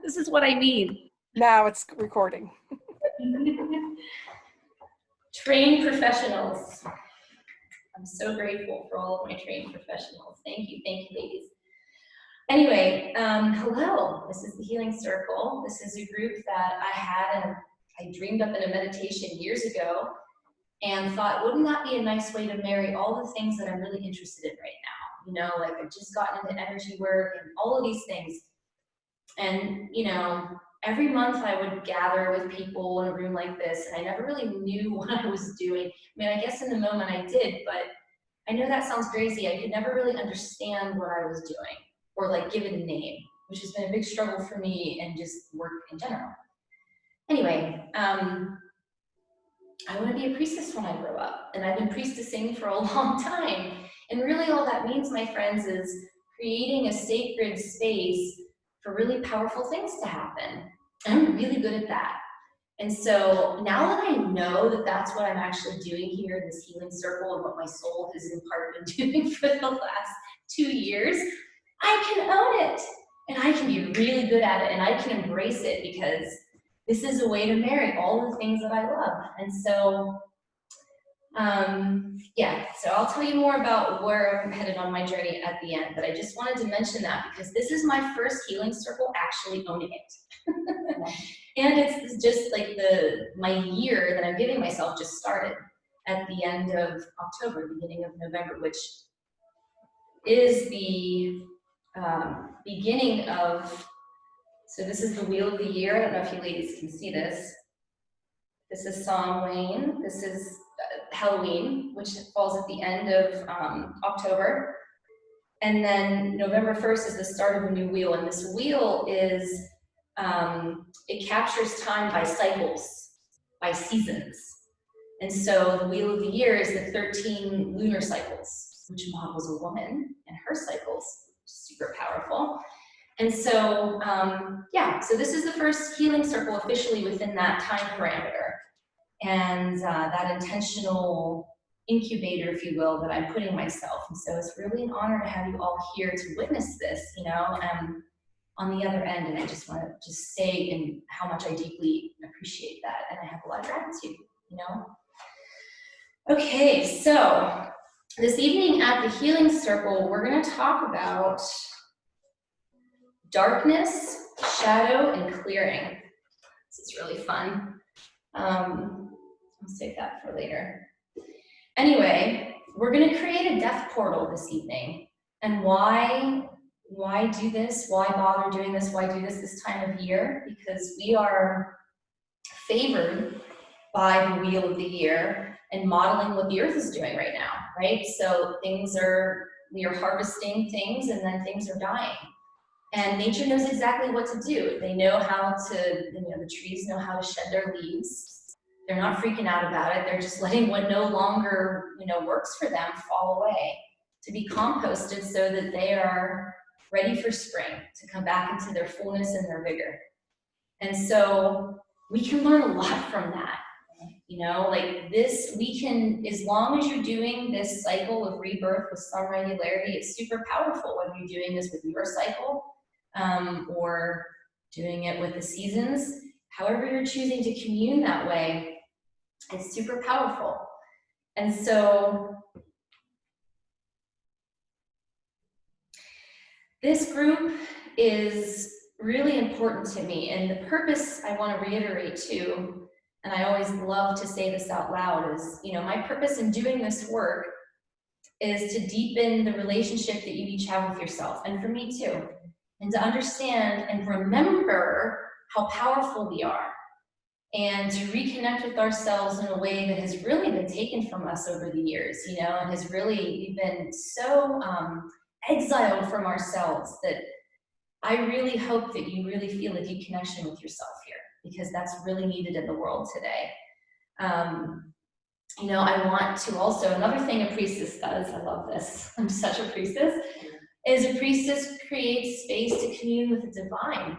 This is what I mean. Now it's recording. Trained professionals. I'm so grateful for all of my trained professionals. Thank you, ladies. Anyway, hello, this is the Healing Circle. This is a group that I had and I dreamed up in a meditation years ago and thought, wouldn't that be a nice way to marry all the things that I'm really interested in right now? You know, like I've just gotten into energy work and all of these things. And, you know, every month I would gather with people in a room like this, and I never really knew what I was doing. I mean, I guess in the moment I did, but I know that sounds crazy. I could never really understand what I was doing or like give it a name, which has been a big struggle for me and just work in general. Anyway, I want to be a priestess when I grow up, and I've been priestessing for a long time. And really all that means, my friends, is creating a sacred space for really powerful things to happen. I'm really good at that. And so now that I know that that's what I'm actually doing here in this healing circle and what my soul has in part been doing for the last 2 years, I can own it. And I can be really good at it, and I can embrace it, because this is a way to marry all the things that I love. And so, yeah, so I'll tell you more about where I'm headed on my journey at the end, but I just wanted to mention that because this is my first healing circle actually owning it. And it's just like my year that I'm giving myself just started at the end of October, beginning of November, which is the beginning of, so this is the wheel of the year. I don't know if you ladies can see this. This is Samhain. This is Halloween, which falls at the end of October. And then November 1st is the start of a new wheel. And this wheel is, it captures time by cycles, by seasons. And so the wheel of the year is the 13 lunar cycles, which models a woman and her cycles, super powerful. And so, yeah, so this is the first healing circle officially within that time parameter. And that intentional incubator, if you will, that I'm putting myself. And so it's really an honor to have you all here to witness this, you know, on the other end. And I just want to just say and how much I deeply appreciate that. And I have a lot of gratitude, you know. Okay, so this evening at the Healing Circle, we're going to talk about darkness, shadow, and clearing. This is really fun. I'll save that for later. Anyway, we're going to create a death portal this evening. And why do this? Why bother doing this? Why do this time of year? Because we are favored by the wheel of the year and modeling what the earth is doing right now, right? So we are harvesting things, and then things are dying. And nature knows exactly what to do. They know how to, you know, the trees know how to shed their leaves. They're not freaking out about it. They're just letting what no longer, you know, works for them fall away to be composted so that they are ready for spring, to come back into their fullness and their vigor. And so we can learn a lot from that. You know, like this, we can, as long as you're doing this cycle of rebirth with some regularity, it's super powerful, whether you're doing this with your cycle or doing it with the seasons. However you're choosing to commune that way, it's super powerful. And so this group is really important to me, and the purpose I want to reiterate too, and I always love to say this out loud, is, you know, my purpose in doing this work is to deepen the relationship that you each have with yourself, and for me too, and to understand and remember how powerful we are, and to reconnect with ourselves in a way that has really been taken from us over the years, you know, and has really, we've been so exiled from ourselves that I really hope that you really feel a deep connection with yourself here, because that's really needed in the world today. You know, I want to also, another thing a priestess does, I love this, I'm such a priestess, is a priestess creates space to commune with the divine.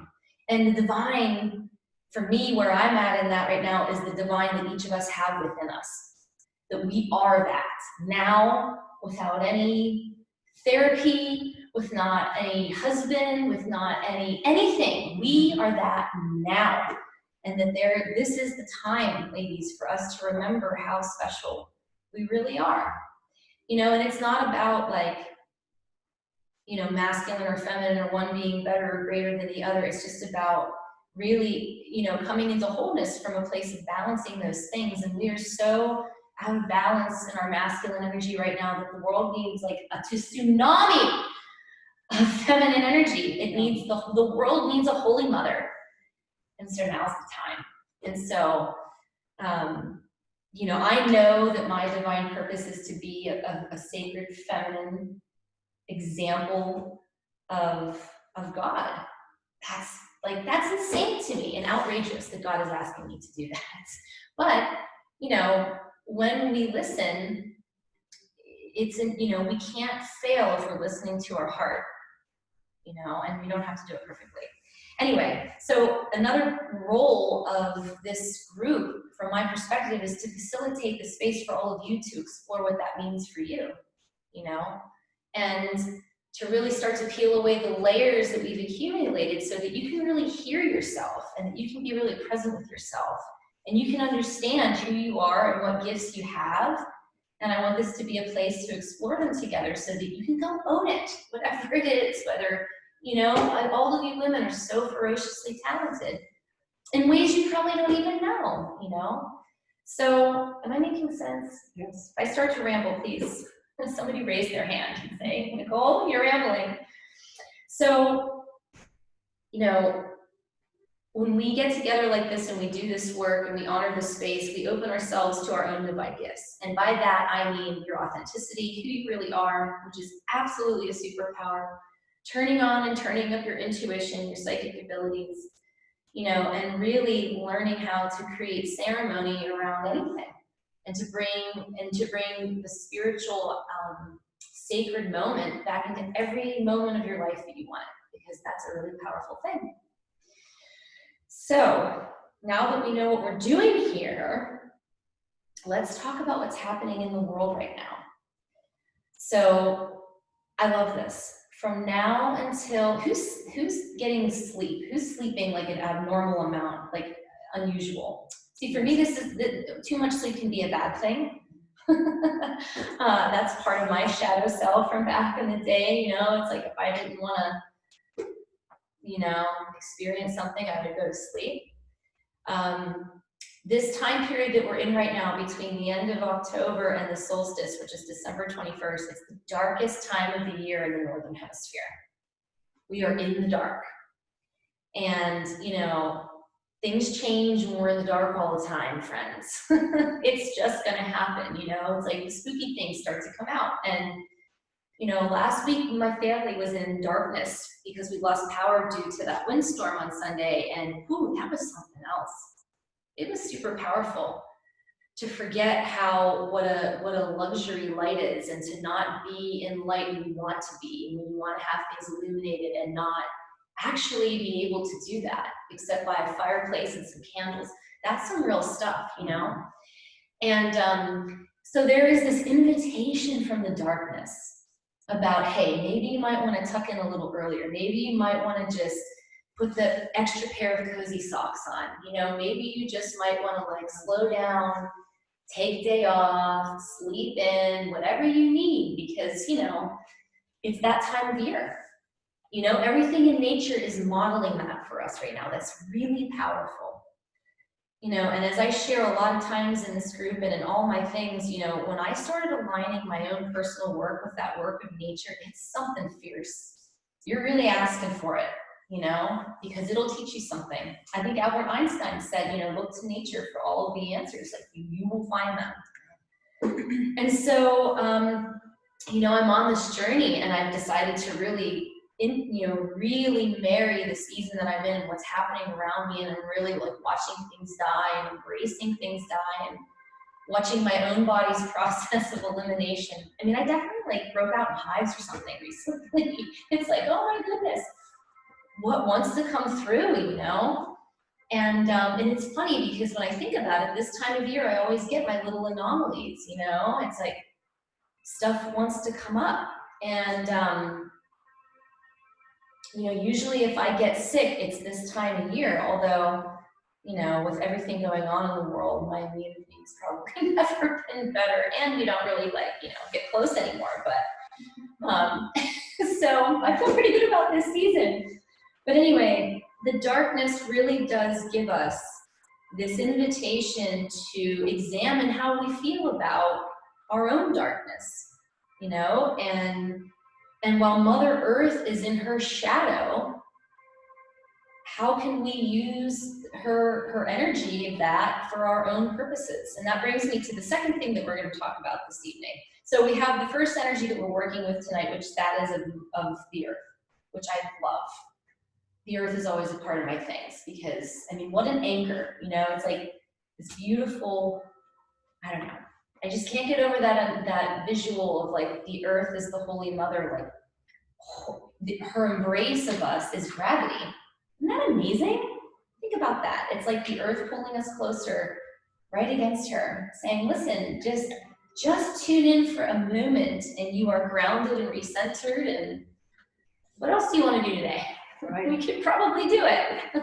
And the divine, for me, where I'm at in that right now, is the divine that each of us have within us. That we are that now, without any therapy, with not any husband, with not anything. We are that now. And that this is the time, ladies, for us to remember how special we really are. You know, and it's not about like, you know, masculine or feminine or one being better or greater than the other. It's just about really, you know, coming into wholeness from a place of balancing those things. And we are so out of balance in our masculine energy right now that the world needs like a tsunami of feminine energy. It needs, the world needs a holy mother. And so now's the time. And so, you know, I know that my divine purpose is to be a sacred feminine example of God. That's insane to me and outrageous that God is asking me to do that. But, you know, when we listen, you know, we can't fail if we're listening to our heart, you know, and we don't have to do it perfectly. Anyway, so another role of this group, from my perspective, is to facilitate the space for all of you to explore what that means for you, you know, and to really start to peel away the layers that we've accumulated so that you can really hear yourself and that you can be really present with yourself and you can understand who you are and what gifts you have. And I want this to be a place to explore them together so that you can go own it, whatever it is, whether, you know, all of you women are so ferociously talented in ways you probably don't even know, you know? So, am I making sense? Yes. If I start to ramble, please, somebody raise their hand and say, Nicole, you're rambling. So, you know, when we get together like this and we do this work and we honor this space, we open ourselves to our own divine gifts. And by that, I mean your authenticity, who you really are, which is absolutely a superpower. Turning on and turning up your intuition, your psychic abilities, you know, and really learning how to create ceremony around anything, and to bring the spiritual, sacred moment back into every moment of your life that you want, because that's a really powerful thing. So now that we know what we're doing here, let's talk about what's happening in the world right now. So I love this. From now until, who's getting sleep? Who's sleeping like an abnormal amount, like unusual? See, for me, too much sleep can be a bad thing. That's part of my shadow self from back in the day, you know, it's like if I didn't want to, you know, experience something, I would go to sleep. This time period that we're in right now, between the end of October and the solstice, which is December 21st, it's the darkest time of the year in the Northern Hemisphere. We are in the dark. And, you know, things change when we're in the dark all the time, friends. It's just gonna happen, you know? It's like the spooky things start to come out. And, you know, last week my family was in darkness because we lost power due to that windstorm on Sunday, and whew, that was something else. It was super powerful to forget what a luxury light is, and to not be in light when you want to be, when you want to have things illuminated, and not actually be able to do that except by a fireplace and some candles. That's some real stuff, you know? And so there is this invitation from the darkness about, hey, maybe you might want to tuck in a little earlier. Maybe you might want to just put the extra pair of cozy socks on. You know, maybe you just might want to like slow down, take day off, sleep in, whatever you need, because, you know, it's that time of year. You know, everything in nature is modeling that for us right now. That's really powerful. You know, and as I share a lot of times in this group and in all my things, you know, when I started aligning my own personal work with that work of nature, it's something fierce. You're really asking for it, you know, because it'll teach you something. I think Albert Einstein said, you know, look to nature for all of the answers, like you will find them. And so, you know, I'm on this journey, and I've decided to really, really marry the season that I'm in, what's happening around me, and I'm really like watching things die and embracing things die and watching my own body's process of elimination. I mean, I definitely like broke out in hives or something recently. It's like, oh my goodness, what wants to come through, you know? And it's funny because when I think about it, this time of year, I always get my little anomalies, you know? It's like stuff wants to come up. And You know, usually if I get sick, it's this time of year, although, you know, with everything going on in the world, my immunity's probably never been better, and we don't really like, you know, get close anymore, but, so I feel pretty good about this season. But anyway, the darkness really does give us this invitation to examine how we feel about our own darkness, you know, and while Mother Earth is in her shadow, how can we use her energy of that for our own purposes? And that brings me to the second thing that we're going to talk about this evening. So we have the first energy that we're working with tonight, which that is of the earth, which I love. The earth is always a part of my things because, I mean, what an anchor, you know, it's like this beautiful, I don't know. I just can't get over that visual of like the earth is the Holy Mother, like her embrace of us is gravity. Isn't that amazing? Think about that. It's like the earth pulling us closer, right against her, saying, listen, just tune in for a moment and you are grounded and recentered, and what else do you want to do today? Right. We could probably do it.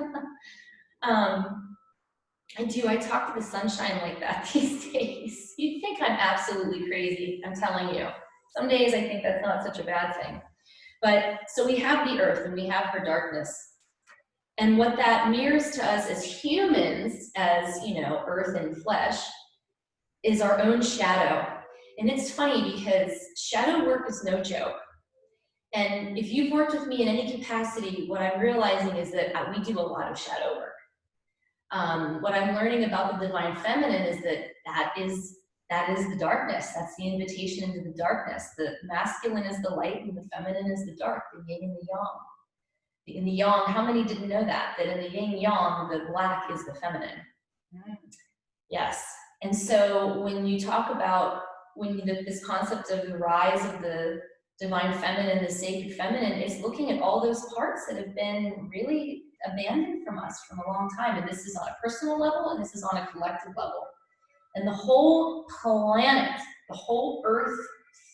I talk to the sunshine like that these days. You'd think I'm absolutely crazy, I'm telling you. Some days I think that's not such a bad thing. But so we have the earth and we have her darkness. And what that mirrors to us as humans, as, you know, earth and flesh, is our own shadow. And it's funny because shadow work is no joke. And if you've worked with me in any capacity, what I'm realizing is that we do a lot of shadow work. What I'm learning about the divine feminine is that is the darkness. That's the invitation into the darkness. The masculine is the light and the feminine is the dark, the yin and the yang. In the yang, how many didn't know that? That in the yin yang, the black is the feminine. Yes. And so when you talk about, this concept of the rise of the divine feminine, the sacred feminine, is looking at all those parts that have been really abandoned from us from a long time. And this is on a personal level and this is on a collective level. And the whole planet, the whole earth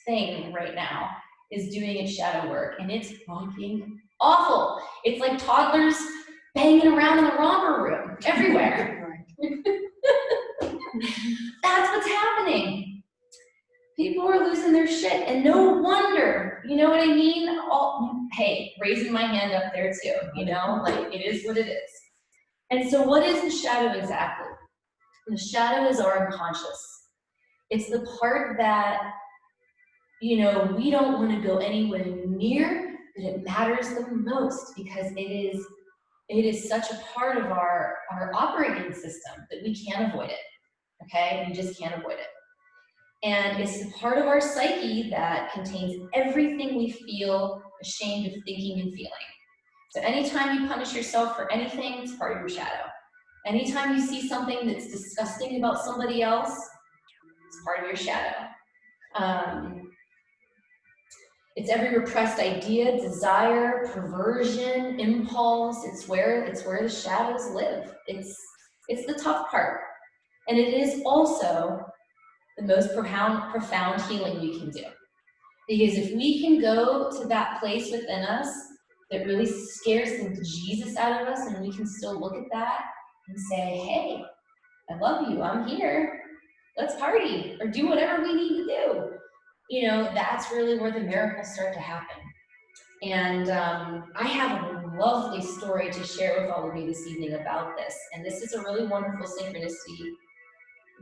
thing right now is doing its shadow work, and it's fucking awful. It's like toddlers banging around in the romper room everywhere. That's what's happening. People are losing their shit, and no wonder, you know what I mean? Hey, raising my hand up there too, you know, like it is what it is. And so what is the shadow exactly? The shadow is our unconscious. It's the part that, you know, we don't want to go anywhere near, but it matters the most because it is such a part of our operating system that we can't avoid it, okay? We just can't avoid it. And it's the part of our psyche that contains everything we feel ashamed of thinking and feeling. So anytime you punish yourself for anything, it's part of your shadow. Anytime you see something that's disgusting about somebody else, it's part of your shadow. It's every repressed idea, desire, perversion, impulse. It's where the shadows live. It's the tough part. And it is also the most profound healing we can do. Because if we can go to that place within us that really scares the Jesus out of us, and we can still look at that and say, hey, I love you, I'm here, let's party, or do whatever we need to do. You know, that's really where the miracles start to happen. And I have a lovely story to share with all of you this evening about this. And this is a really wonderful synchronicity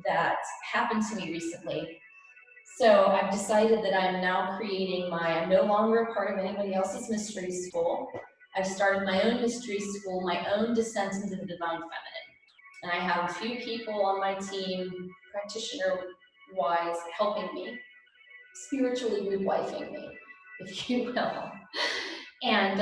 that happened to me recently. So I've decided that I'm now creating I'm no longer a part of anybody else's mystery school. I've started my own mystery school, my own descent into the divine feminine. And I have a few people on my team, practitioner-wise, helping me, spiritually rewifing me, if you will. And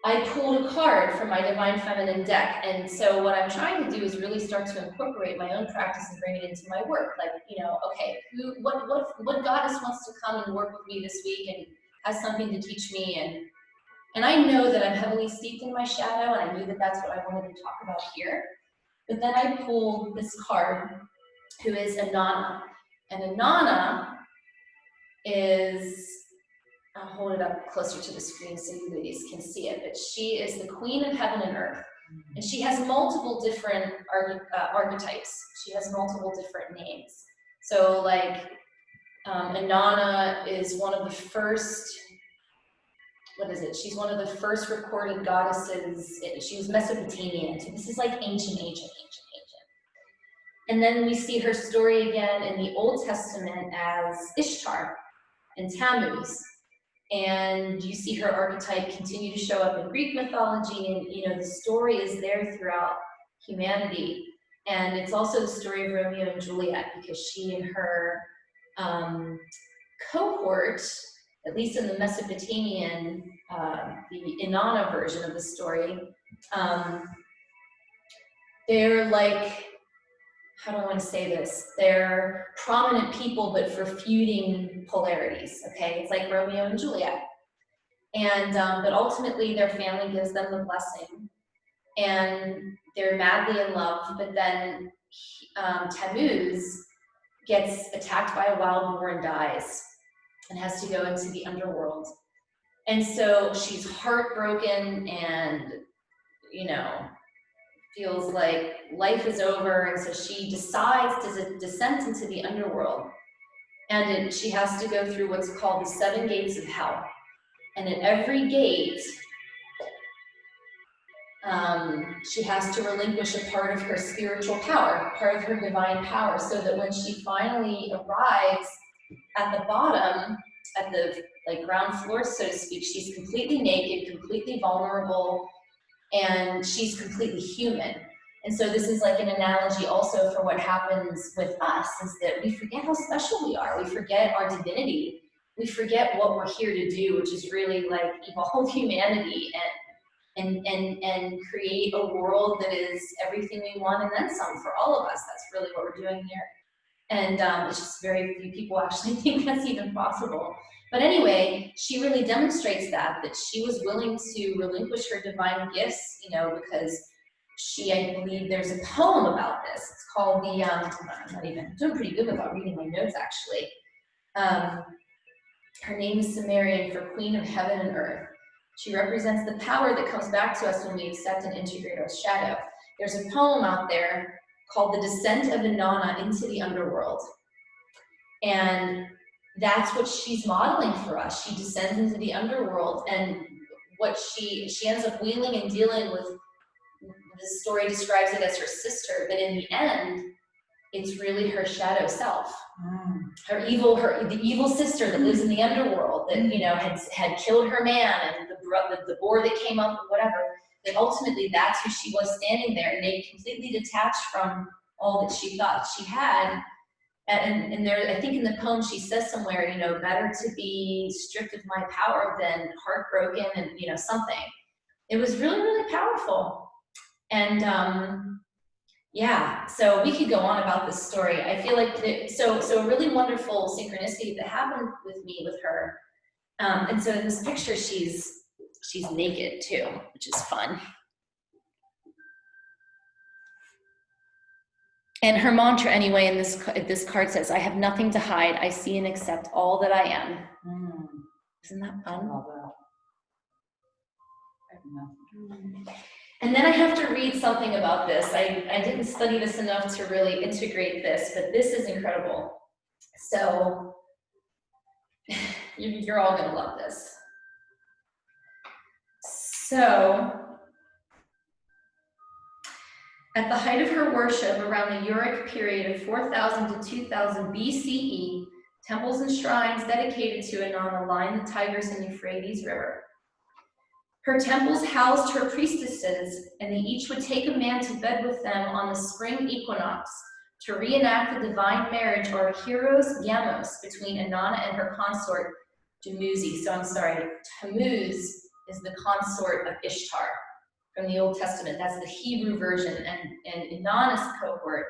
I pulled a card from my divine feminine deck, and so what I'm trying to do is really start to incorporate my own practice and bring it into my work. Like, you know, okay, what goddess wants to come and work with me this week and has something to teach me? And I know that I'm heavily steeped in my shadow, and I knew that that's what I wanted to talk about here. But then I pulled this card, who is Inanna, and Inanna is I'll hold it up closer to the screen so you ladies can see it, but she is the queen of heaven and earth. And she has multiple different archetypes. She has multiple different names. So like Inanna is one of the first, what is it? She's one of the first recorded goddesses. She was Mesopotamian. So this is like ancient. And then we see her story again in the Old Testament as Ishtar and Tammuz. And you see her archetype continue to show up in Greek mythology, and you know the story is there throughout humanity. And it's also the story of Romeo and Juliet, because she and her cohort, at least in the Mesopotamian, the Inanna version of the story, they're like, how do I want to say this? They're prominent people, but for feuding polarities, okay? It's like Romeo and Juliet. And, but ultimately their family gives them the blessing and they're madly in love, but then Tammuz gets attacked by a wild boar and dies and has to go into the underworld. And so she's heartbroken and, you know, feels like life is over, and so she decides to descend into the underworld. And she has to go through what's called the 7 gates of hell. And at every gate, she has to relinquish a part of her spiritual power, part of her divine power, so that when she finally arrives at the bottom, at the like ground floor, so to speak, she's completely naked, completely vulnerable, and she's completely human. And so this is like an analogy also for what happens with us, is that we forget how special we are. We forget our divinity. We forget what we're here to do, which is really like evolve humanity and create a world that is everything we want and then some for all of us. That's really what we're doing here. And it's just very few people actually think that's even possible. But anyway, she really demonstrates that she was willing to relinquish her divine gifts, you know, because I believe there's a poem about this. It's called the, I'm doing pretty good without reading my notes actually. Her name is Sumerian for Queen of Heaven and Earth. She represents the power that comes back to us when we accept and integrate our shadow. There's a poem out there called The Descent of Inanna into the Underworld. And that's what she's modeling for us. She descends into the underworld, and what she ends up wheeling and dealing with, the story describes it as her sister, but in the end, it's really her shadow self. The evil sister that lives in the underworld that, you know, had killed her man, and the boar that came up, whatever. That ultimately that's who she was standing there, and they completely detached from all that she thought she had. And there, I think in the poem she says somewhere, you know, better to be stripped of my power than heartbroken, and you know, something. It was really, really powerful. And yeah, so we could go on about this story. I feel like so a really wonderful synchronicity that happened with me with her. And so in this picture, she's naked too, which is fun. And her mantra anyway in this card says, "I have nothing to hide. I see and accept all that I am." Isn't that fun? And then I have to read something about this. I didn't study this enough to really integrate this, but this is incredible. So you're all gonna love this. So at the height of her worship around the Uric period of 4000 to 2000 BCE, temples and shrines dedicated to Inanna line the Tigris and Euphrates River. Her temples housed her priestesses, and they each would take a man to bed with them on the spring equinox to reenact the divine marriage, or heroes gamos, between Inanna and her consort Tammuz. So I'm sorry, Tammuz is the consort of Ishtar from the Old Testament. That's the Hebrew version, and Inanna's cohort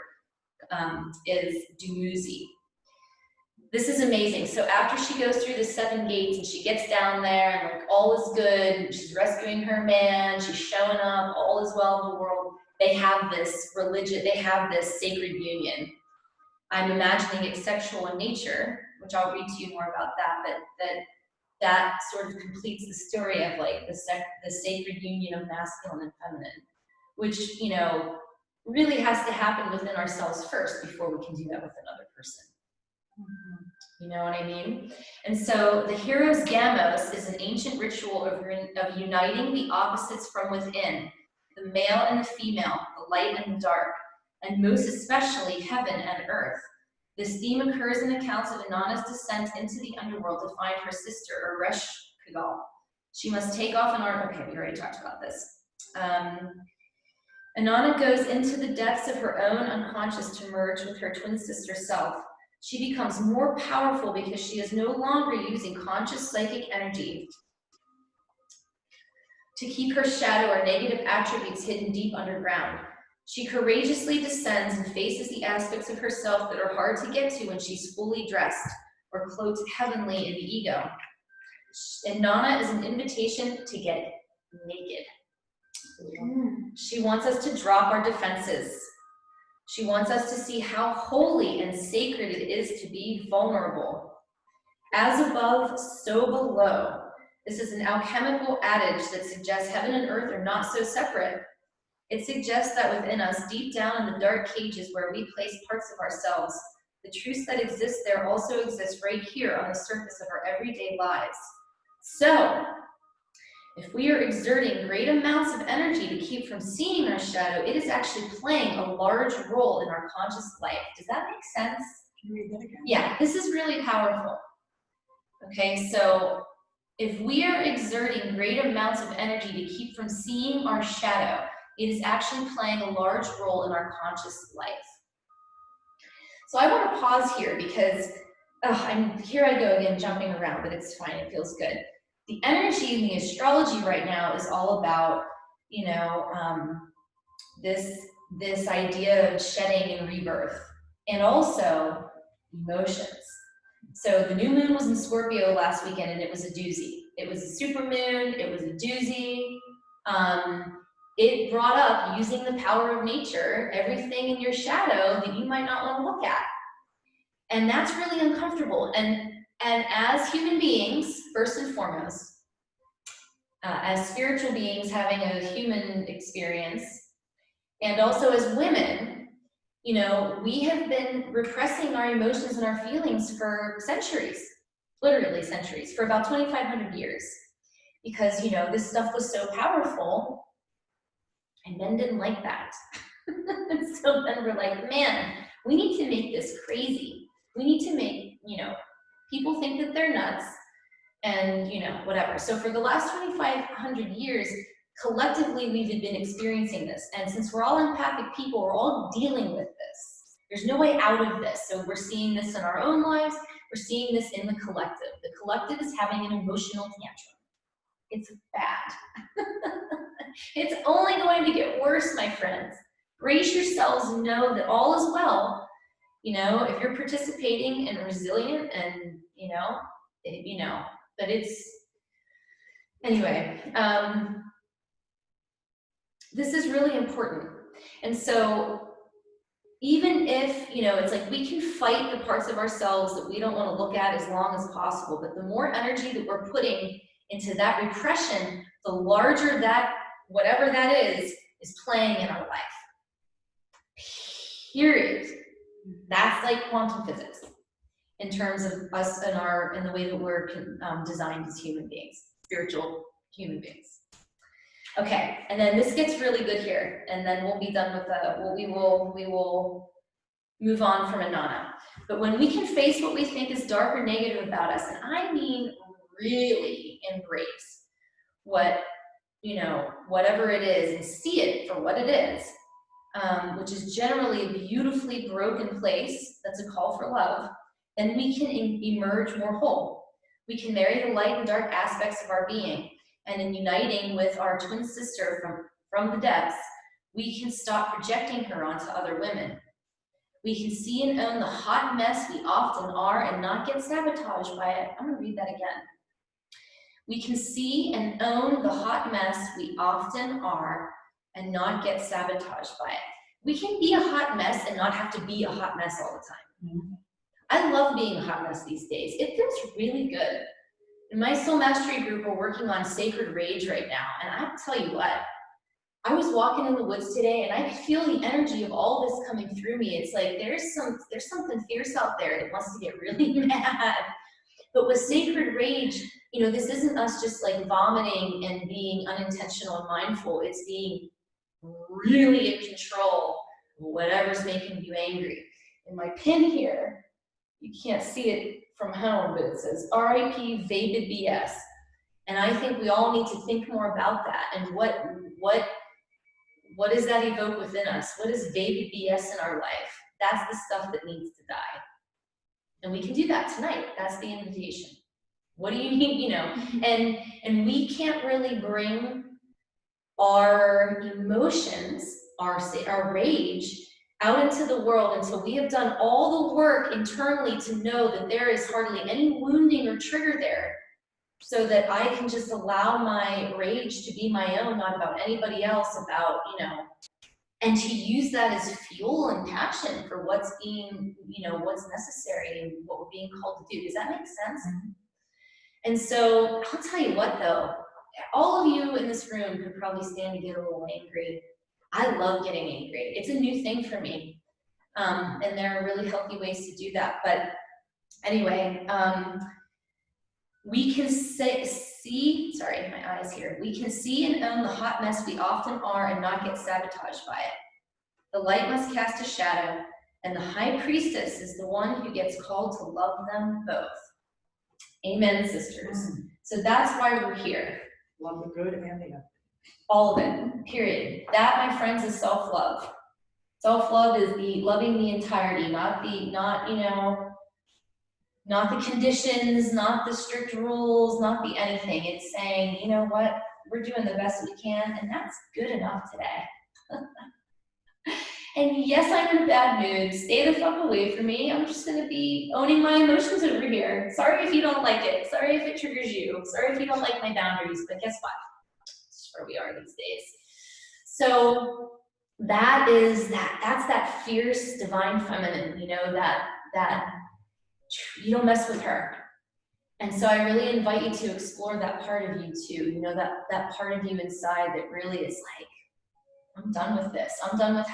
is Dumuzi. This is amazing. So after she goes through the 7 gates and she gets down there and like all is good, and she's rescuing her man, she's showing up, all is well in the world, they have this religion, they have this sacred union. I'm imagining it's sexual in nature, which I'll read to you more about that, but that that sort of completes the story of like the sacred union of masculine and feminine, which, you know, really has to happen within ourselves first before we can do that with another person. You know what I mean? And so the hero's gamos is an ancient ritual of uniting the opposites from within, the male and the female, the light and the dark, and most especially heaven and earth. This theme occurs in accounts of Inanna's descent into the underworld to find her sister, Ereshkigal. She must take off an armor. Okay, we already talked about this. Inanna goes into the depths of her own unconscious to merge with her twin sister self. She becomes more powerful because she is no longer using conscious psychic energy to keep her shadow or negative attributes hidden deep underground. She courageously descends and faces the aspects of herself that are hard to get to when she's fully dressed or cloaked heavenly in the ego. Inanna is an invitation to get naked. She wants us to drop our defenses. She wants us to see how holy and sacred it is to be vulnerable. As above, so below. This is an alchemical adage that suggests heaven and earth are not so separate. It suggests that within us, deep down in the dark cages where we place parts of ourselves, the truths that exist there also exist right here on the surface of our everyday lives. So, if we are exerting great amounts of energy to keep from seeing our shadow, it is actually playing a large role in our conscious life. Does that make sense? Can you read that again? Yeah, this is really powerful. Okay, so if we are exerting great amounts of energy to keep from seeing our shadow, it is actually playing a large role in our conscious life. So I want to pause here because here I go again, jumping around, but it's fine, it feels good. The energy in the astrology right now is all about, you know, this idea of shedding and rebirth, and also emotions. So the new moon was in Scorpio last weekend, and it was a doozy. It was a super moon, it was a doozy. It brought up, using the power of nature, everything in your shadow that you might not want to look at. And that's really uncomfortable. And as human beings, first and foremost, as spiritual beings having a human experience, and also as women, you know, we have been repressing our emotions and our feelings for centuries, literally centuries, for about 2,500 years. Because, you know, this stuff was so powerful, and men didn't like that. So then we're like, man, we need to make this crazy. We need to make, you know, people think that they're nuts, and, you know, whatever. So for the last 2,500 years, collectively, we've been experiencing this. And since we're all empathic people, we're all dealing with this. There's no way out of this. So we're seeing this in our own lives. We're seeing this in the collective. The collective is having an emotional tantrum. It's bad. It's only going to get worse, my friends. Brace yourselves and know that all is well. You know, if you're participating and resilient and, you know, but it's, anyway, this is really important. And so even if, you know, it's like we can fight the parts of ourselves that we don't want to look at as long as possible, but the more energy that we're putting into that repression, the larger that, whatever that is playing in our life. Period. That's like quantum physics in terms of us and in the way that we're designed as human beings, spiritual human beings. Okay, and then this gets really good here, and then we'll be done with we will move on from Inanna. But when we can face what we think is dark or negative about us, and I mean really embrace what, you know, whatever it is, and see it for what it is, which is generally a beautifully broken place, that's a call for love, then we can emerge more whole. We can marry the light and dark aspects of our being, and in uniting with our twin sister from the depths, we can stop projecting her onto other women. We can see and own the hot mess we often are and not get sabotaged by it. I'm gonna read that again. We can see and own the hot mess we often are and not get sabotaged by it. We can be a hot mess and not have to be a hot mess all the time. Mm-hmm. I love being a hot mess these days. It feels really good. In my soul mastery group, we're working on sacred rage right now, and I tell you what, I was walking in the woods today and I could feel the energy of all this coming through me. It's like there's something fierce out there that wants to get really mad. But with sacred rage, you know, this isn't us just like vomiting and being unintentional and mindful. It's being really in control of whatever's making you angry. And my pin here, you can't see it from home, but it says RIP Vapid BS. And I think we all need to think more about that and what does that evoke within us? What is vapid BS in our life? That's the stuff that needs to die. And we can do that tonight. That's the invitation. What do you need, you know? And we can't really bring our emotions, our rage, out into the world until we have done all the work internally to know that there is hardly any wounding or trigger there, so that I can just allow my rage to be my own, not about anybody else, about, you know, and to use that as fuel and passion for what's being, you know, what's necessary and what we're being called to do. Does that make sense? Mm-hmm. And so I'll tell you what though, all of you in this room could probably stand to get a little angry. I love getting angry. It's a new thing for me. And there are really healthy ways to do that. But anyway, we can sorry, my eyes here. We can see and own the hot mess we often are and not get sabotaged by it. The light must cast a shadow, and the high priestess is the one who gets called to love them both. Amen, sisters. So that's why we're here. Love the good and the ugly. All of it, period. That, my friends, is self-love. Self-love is the loving the entirety, not the conditions, not the strict rules, not the anything. It's saying, you know what, we're doing the best we can, and that's good enough today. And yes, I'm in a bad mood. Stay the fuck away from me. I'm just gonna be owning my emotions over here. Sorry if you don't like it. Sorry if it triggers you. Sorry if you don't like my boundaries, but guess what? That's where we are these days. So that's that fierce divine feminine, you know, that you don't mess with her. And so I really invite you to explore that part of you too, you know, that part of you inside that really is like, I'm done with this. I'm done with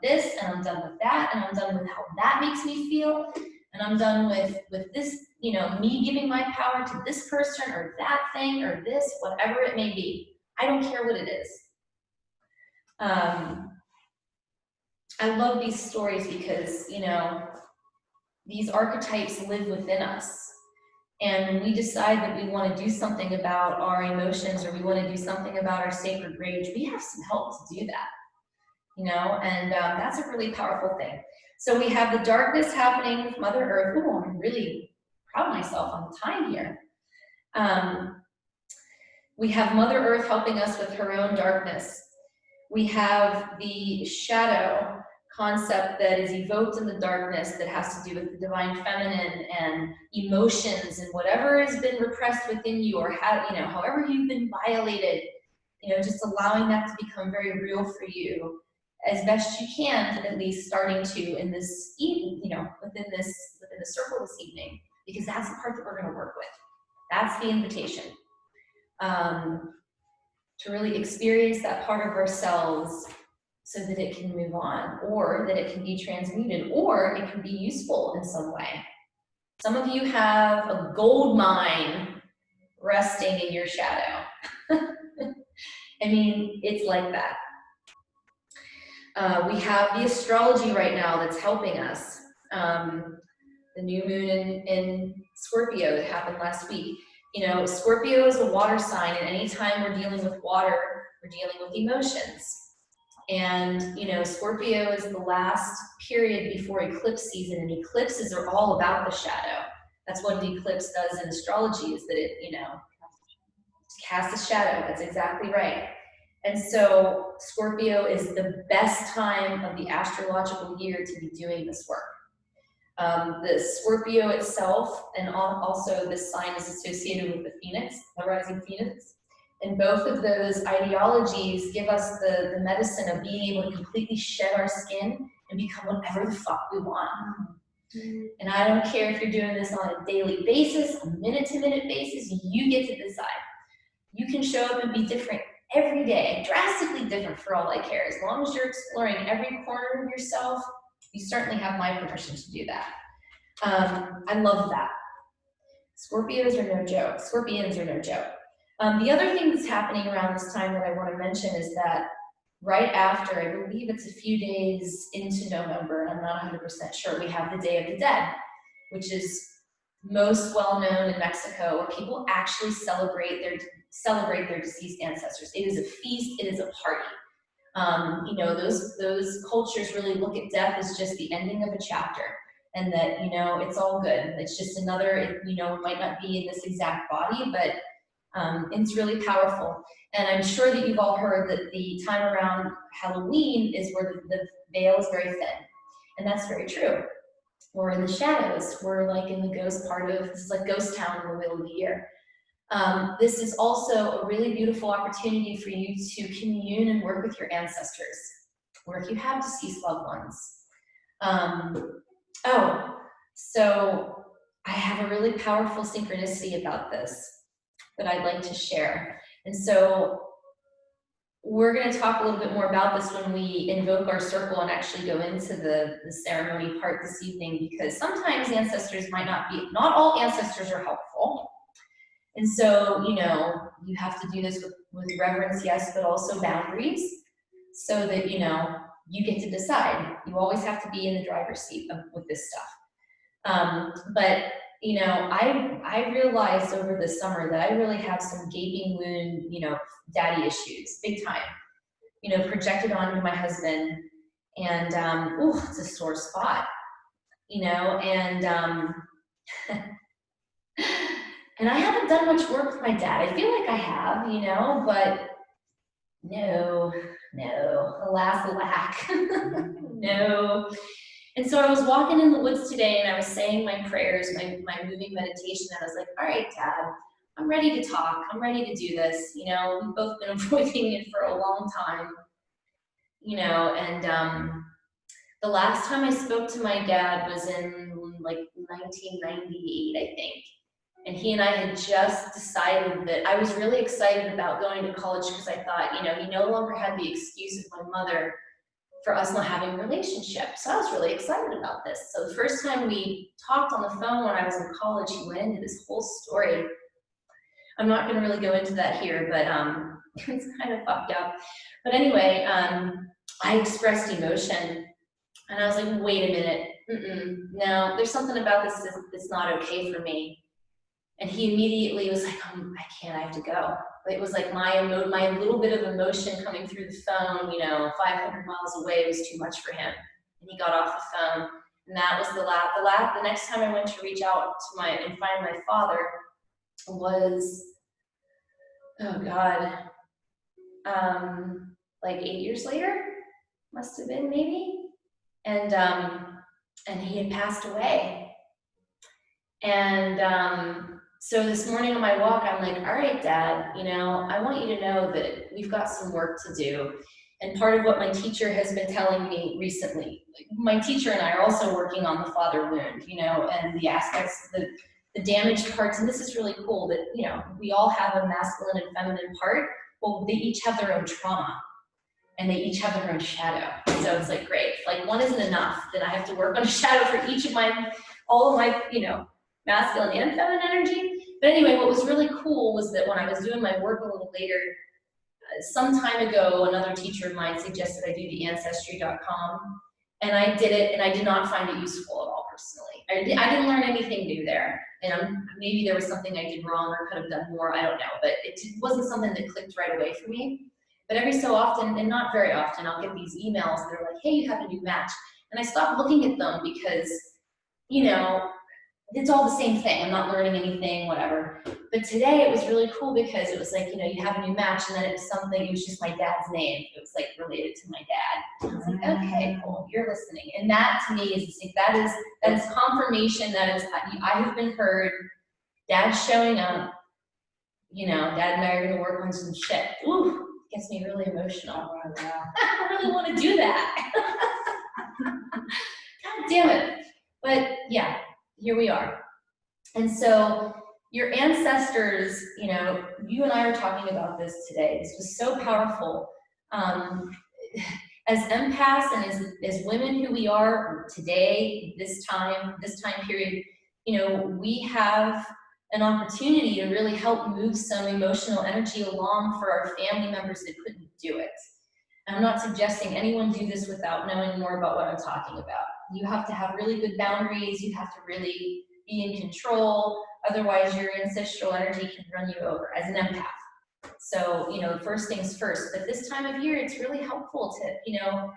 this, and I'm done with that, and I'm done with how that makes me feel, and I'm done with this, you know, me giving my power to this person or that thing or this, whatever it may be. I don't care what it is. I love these stories because, you know, these archetypes live within us. And when we decide that we want to do something about our emotions or we want to do something about our sacred rage, we have some help to do that, you know, and that's a really powerful thing. So we have the darkness happening with Mother Earth. Oh, I'm really proud of myself on the time here. We have Mother Earth helping us with her own darkness. We have the shadow concept that is evoked in the darkness that has to do with the divine feminine and emotions and whatever has been repressed within you, or however you've been violated, you know, just allowing that to become very real for you as best you can, at least starting to in this evening, you know, within the circle this evening, because that's the part that we're going to work with. That's the invitation. To really experience that part of ourselves so that it can move on, or that it can be transmuted, or it can be useful in some way. Some of you have a gold mine resting in your shadow. I mean, it's like that. We have the astrology right now that's helping us. The new moon in Scorpio that happened last week. You know, Scorpio is a water sign, and anytime we're dealing with water, we're dealing with emotions. And, you know, Scorpio is the last period before eclipse season, and eclipses are all about the shadow. That's what an eclipse does in astrology, is that it, you know, casts a shadow. That's exactly right. And so Scorpio is the best time of the astrological year to be doing this work. The Scorpio itself, and also this sign is associated with the Phoenix, the rising Phoenix. And both of those ideologies give us the medicine of being able to completely shed our skin and become whatever the fuck we want. And I don't care if you're doing this on a daily basis, a minute-to-minute basis, you get to decide. You can show up and be different every day, drastically different for all I care. As long as you're exploring every corner of yourself, you certainly have my permission to do that. I love that. Scorpions are no joke. The other thing that's happening around this time that I want to mention is that right after, I believe it's a few days into November, I'm not 100% sure, we have the Day of the Dead, which is most well known in Mexico, where people actually celebrate their deceased ancestors. It is a feast, it is a party. You know, those cultures really look at death as just the ending of a chapter, and that, you know, it's all good. It's just another, you know, it might not be in this exact body, but it's really powerful. And I'm sure that you've all heard that the time around Halloween is where the veil is very thin. And that's very true. We're in the shadows. We're like in the ghost part of, this is like ghost town in the middle of the year. This is also a really beautiful opportunity for you to commune and work with your ancestors, or if you have deceased loved ones. So I have a really powerful synchronicity about this that I'd like to share. And so we're going to talk a little bit more about this when we invoke our circle and actually go into the ceremony part this evening, because sometimes ancestors might not all ancestors are helpful. And so, you know, you have to do this with reverence, yes, but also boundaries, so that, you know, you get to decide. You always have to be in the driver's seat with this stuff. But, you know, I realized over the summer that I really have some gaping wound, you know, daddy issues, big time, you know, projected onto my husband. And, it's a sore spot, you know, and and I haven't done much work with my dad. I feel like I have, you know, but no, alas, alack, no. And so I was walking in the woods today and I was saying my prayers, my moving meditation, and I was like, all right, Dad, I'm ready to talk. I'm ready to do this. You know, we've both been avoiding it for a long time, you know, and the last time I spoke to my dad was in like 1998, I think. And he and I had just decided that I was really excited about going to college because I thought, you know, he no longer had the excuse of my mother for us not having a relationship. So I was really excited about this. So the first time we talked on the phone when I was in college, he went into this whole story. I'm not going to really go into that here, but it's kind of fucked up. But anyway, I expressed emotion. And I was like, wait a minute, no, there's something about this that's not okay for me. And he immediately was like, I can't, I have to go. It was like my little bit of emotion coming through the phone, you know, 500 miles away was too much for him. And he got off the phone. And that was the next time I went to reach out to and find my father was, oh God, like 8 years later, must have been maybe. And he had passed away. And so this morning on my walk, I'm like, all right, Dad, you know, I want you to know that we've got some work to do. And part of what my teacher has been telling me recently, my teacher and I are also working on the father wound, you know, and the aspects, the damaged parts. And this is really cool that, you know, we all have a masculine and feminine part. Well, they each have their own trauma. And they each have their own shadow. So it's like, great, like one isn't enough, then I have to work on a shadow for each of all of my, you know, masculine and feminine energy. But anyway, what was really cool was that when I was doing my work a little later, some time ago, another teacher of mine suggested I do the ancestry.com, and I did it, and I did not find it useful at all personally. I didn't learn anything new there, and maybe there was something I did wrong or could have done more, I don't know, but it wasn't something that clicked right away for me. But every so often, and not very often, I'll get these emails that are like, hey, you have a new match. And I stopped looking at them because, you know, it's all the same thing. I'm not learning anything, whatever. But today it was really cool because it was like, you know, you have a new match, and then it was just my dad's name. It was like related to my dad. And I was like, okay, cool, you're listening. And that to me is that is confirmation that I have been heard. Dad's showing up. You know, Dad and I are gonna work on some shit. Ooh. Gets me really emotional. I don't really want to do that. God damn it. But here we are. And so your ancestors, you know, you and I are talking about this today. This was so powerful. As empaths and as women who we are today, this time period, you know, we have an opportunity to really help move some emotional energy along for our family members that couldn't do it. I'm not suggesting anyone do this without knowing more about what I'm talking about. You have to have really good boundaries. You have to really be in control. Otherwise, your ancestral energy can run you over as an empath. So, you know, first things first. But this time of year, it's really helpful to, you know,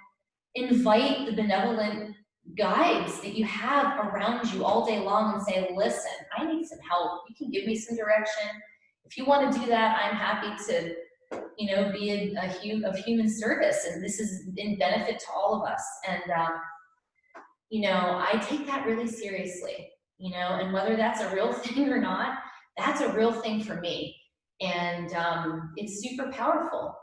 invite the benevolent guides that you have around you all day long and say, listen, I need some help. You can give me some direction. If you want to do that, I'm happy to, you know, be of human service. And this is in benefit to all of us. And, you know, I take that really seriously, you know, and whether that's a real thing or not, that's a real thing for me. And it's super powerful.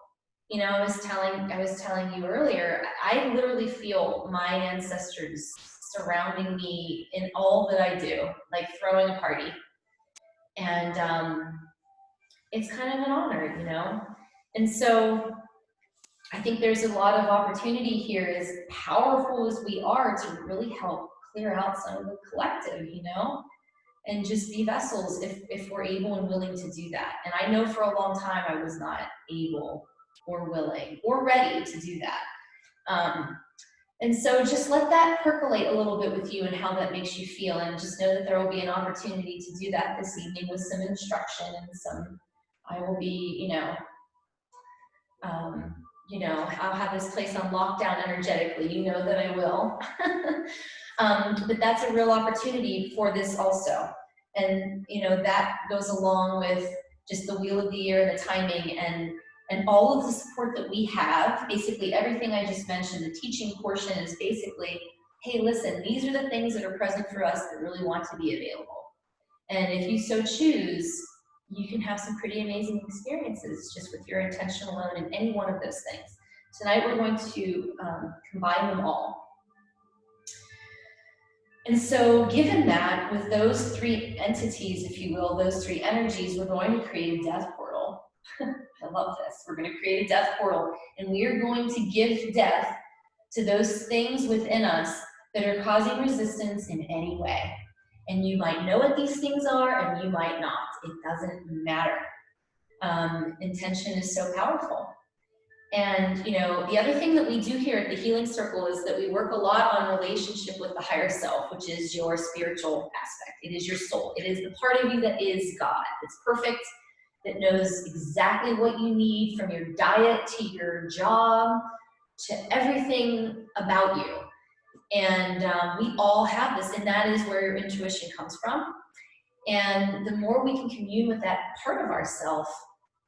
You know, I was telling you earlier, I literally feel my ancestors surrounding me in all that I do, like throwing a party. And it's kind of an honor, you know? And so I think there's a lot of opportunity here, as powerful as we are, to really help clear out some of the collective, you know? And just be vessels if we're able and willing to do that. And I know for a long time I was not able or willing or ready to do that. And so just let that percolate a little bit with you and how that makes you feel, and just know that there will be an opportunity to do that this evening with some instruction and some, I will be, you know, I'll have this place on lockdown energetically, you know that I will. But that's a real opportunity for this also. And, you know, that goes along with just the wheel of the year, the timing, and all of the support that we have. Basically everything I just mentioned, the teaching portion is basically, hey, listen, these are the things that are present for us that really want to be available. And if you so choose, you can have some pretty amazing experiences just with your intention alone in any one of those things. Tonight we're going to combine them all. And so given that, with those three entities, if you will, those three energies, we're going to create a death portal. I love this. We're going to create a death portal, and we are going to give death to those things within us that are causing resistance in any way. And you might know what these things are, and you might not. It doesn't matter. Intention is so powerful. And, you know, the other thing that we do here at the Healing Circle is that we work a lot on relationship with the higher self, which is your spiritual aspect. It is your soul. It is the part of you that is God. It's perfect, that knows exactly what you need, from your diet to your job to everything about you. And we all have this, and that is where your intuition comes from. And the more we can commune with that part of ourself,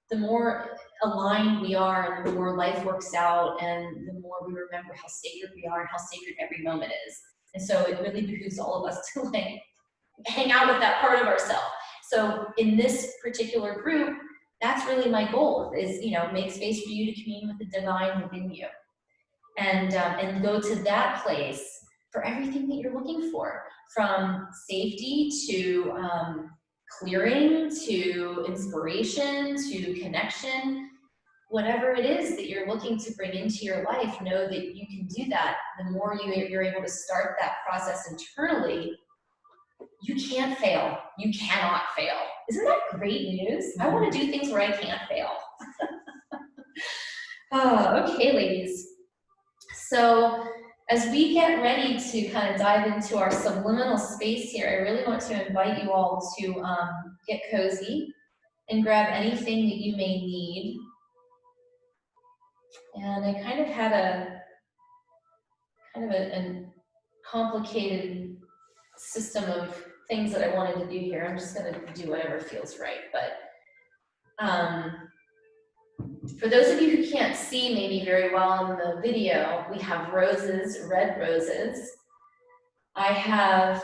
the more aligned we are, and the more life works out, and the more we remember how sacred we are and how sacred every moment is. And so it really behooves all of us to like hang out with that part of ourselves. So in this particular group, that's really my goal, is, you know, make space for you to commune with the divine within you, and go to that place for everything that you're looking for, from safety to clearing to inspiration to connection. Whatever it is that you're looking to bring into your life, know that you can do that. The more you're able to start that process internally, you can't fail. You cannot fail. Isn't that great news? I want to do things where I can't fail. Okay, ladies. So as we get ready to kind of dive into our subliminal space here, I really want to invite you all to get cozy and grab anything that you may need. And I kind of had a complicated system of things that I wanted to do here. I'm just going to do whatever feels right. But for those of you who can't see maybe very well in the video, we have roses, red roses. I have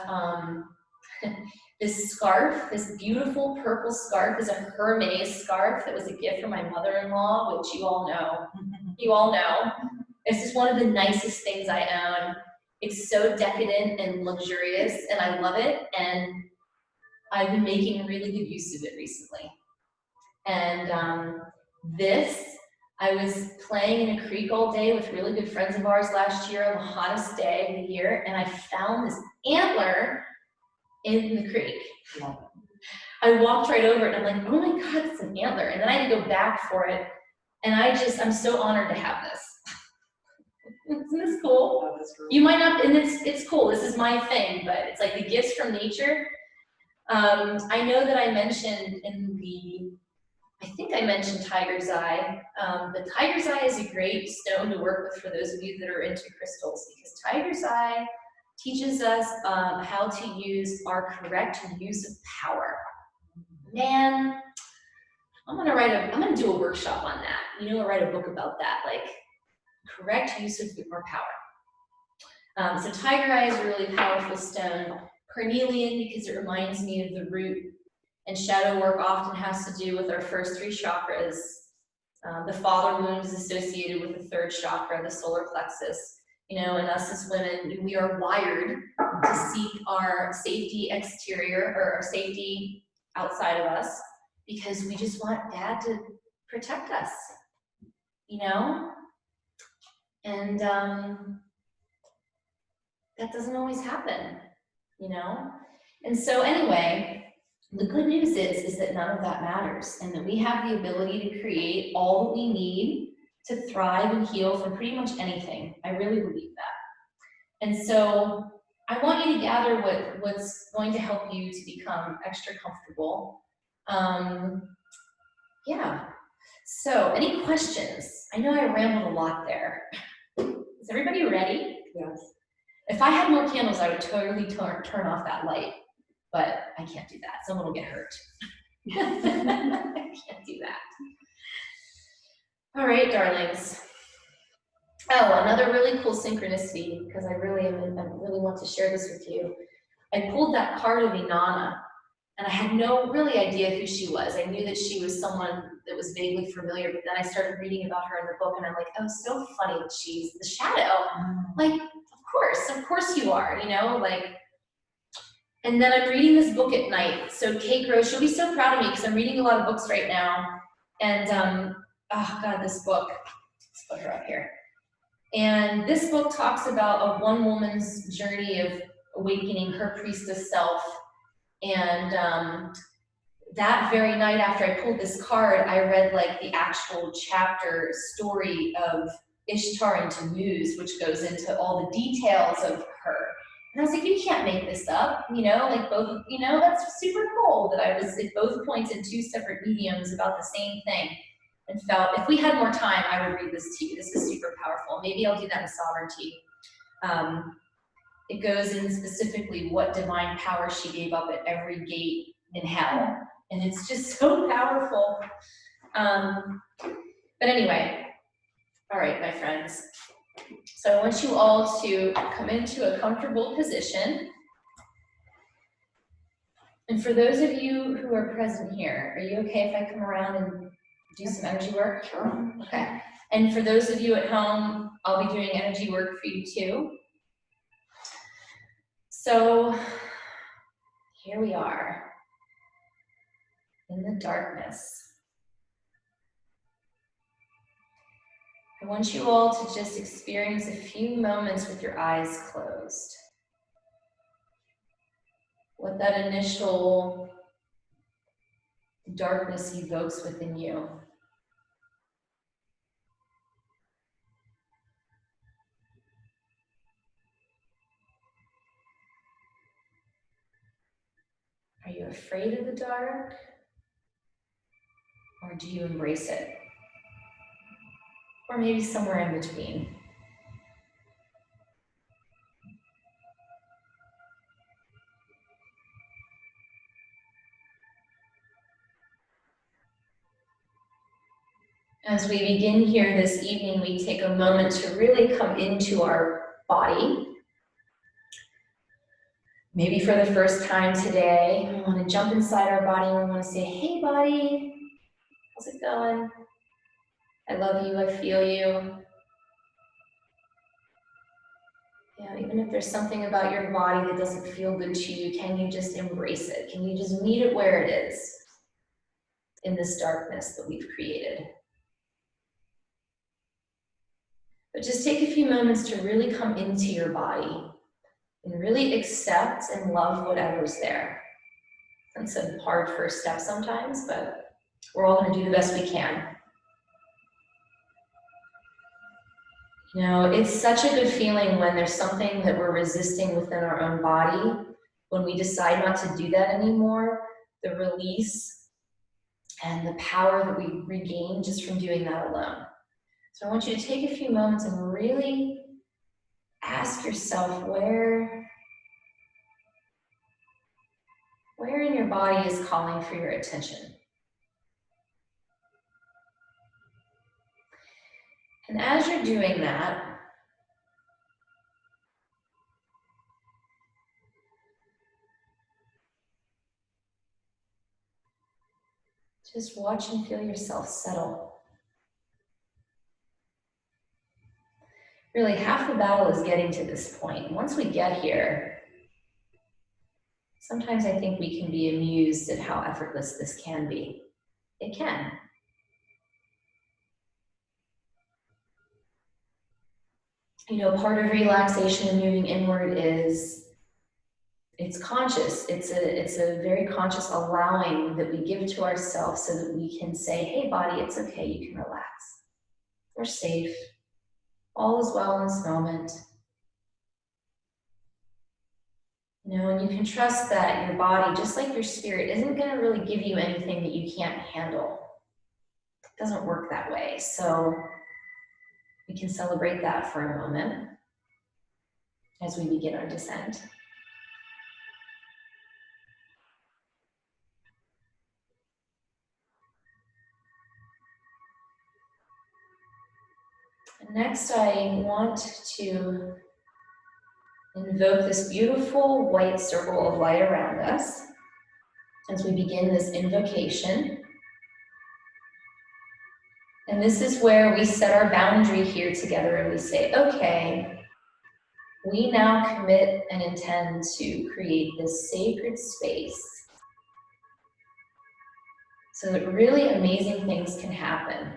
this scarf, this beautiful purple scarf is a Hermes scarf that was a gift from my mother-in-law, which you all know. You all know. This is one of the nicest things I own. It's so decadent and luxurious, and I love it, and I've been making really good use of it recently. And I was playing in a creek all day with really good friends of ours last year on the hottest day of the year, and I found this antler in the creek. I walked right over it, and I'm like, oh my God, it's an antler. And then I had to go back for it, and I'm so honored to have this. Isn't this cool? You might not, and it's cool, this is my thing, but it's like the gifts from nature. I know that I mentioned I think I mentioned tiger's eye. The tiger's eye is a great stone to work with for those of you that are into crystals, because tiger's eye teaches us how to use our correct use of power. Man, I'm gonna do a workshop on that. Write a book about that, like correct use of our power. So tiger eye is a really powerful stone. Carnelian, because it reminds me of the root. And shadow work often has to do with our first 3 chakras. The father wound is associated with the 3rd chakra, the solar plexus. And us as women, we are wired to seek our safety exterior, or our safety outside of us, because we just want dad to protect us, And that doesn't always happen, And so anyway, the good news is that none of that matters, and that we have the ability to create all that we need to thrive and heal from pretty much anything. I really believe that. And so I want you to gather what's going to help you to become extra comfortable. Yeah. So any questions? I know I rambled a lot there. Is everybody ready? Yes. If I had more candles, I would totally turn off that light. But I can't do that. Someone will get hurt. I can't do that. All right, darlings. Oh, another really cool synchronicity, because I really want to share this with you. I pulled that card of Inanna, and I had no really idea who she was. I knew that she was someone that was vaguely familiar, but then I started reading about her in the book, and I'm like, oh, so funny that she's the shadow. Like, of course you are, And then I'm reading this book at night. So Kate Gross, she'll be so proud of me, because I'm reading a lot of books right now. And, oh God, this book, let's put her up here. And this book talks about a one woman's journey of awakening her priestess self. And that very night after I pulled this card, I read like the actual chapter story of Ishtar and Tammuz, which goes into all the details of her. And I was like, you can't make this up, that's super cool that I was at both points in 2 separate mediums about the same thing, and felt if we had more time, I would read this to you. This is super powerful. Maybe I'll do that in Sovereignty. It goes in specifically what divine power she gave up at every gate in hell, and it's just so powerful. But anyway, all right, my friends. So I want you all to come into a comfortable position. And for those of you who are present here, are you okay if I come around and do some energy work? Sure. Okay. And for those of you at home, I'll be doing energy work for you too. So here we are in the darkness. I want you all to just experience a few moments with your eyes closed. What that initial darkness evokes within you. Are you afraid of the dark? Or do you embrace it? Or maybe somewhere in between. As we begin here this evening, we take a moment to really come into our body. Maybe for the first time today, we want to jump inside our body and we want to say, hey body, how's it going? I love you, I feel you. Yeah, even if there's something about your body that doesn't feel good to you, can you just embrace it? Can you just meet it where it is in this darkness that we've created? But just take a few moments to really come into your body and really accept and love whatever's there. It's a hard first step sometimes, but we're all going to do the best we can. You know, it's such a good feeling when there's something that we're resisting within our own body. When we decide not to do that anymore, the release and the power that we regain just from doing that alone. So I want you to take a few moments and really ask yourself where in your body is calling for your attention. And as you're doing that, just watch and feel yourself settle. Really, half the battle is getting to this point. Once we get here, sometimes I think we can be amused at how effortless this can be. It can. You know, part of relaxation and moving inward is it's conscious. It's a very conscious allowing that we give to ourselves so that we can say, hey body, it's okay, you can relax. We're safe. All is well in this moment. You know, and you can trust that your body, just like your spirit, isn't going to really give you anything that you can't handle. It doesn't work that way. So we can celebrate that for a moment as we begin our descent. And next, I want to invoke this beautiful white circle of light around us as we begin this invocation. And this is where we set our boundary here together and we say, okay, we now commit and intend to create this sacred space so that really amazing things can happen.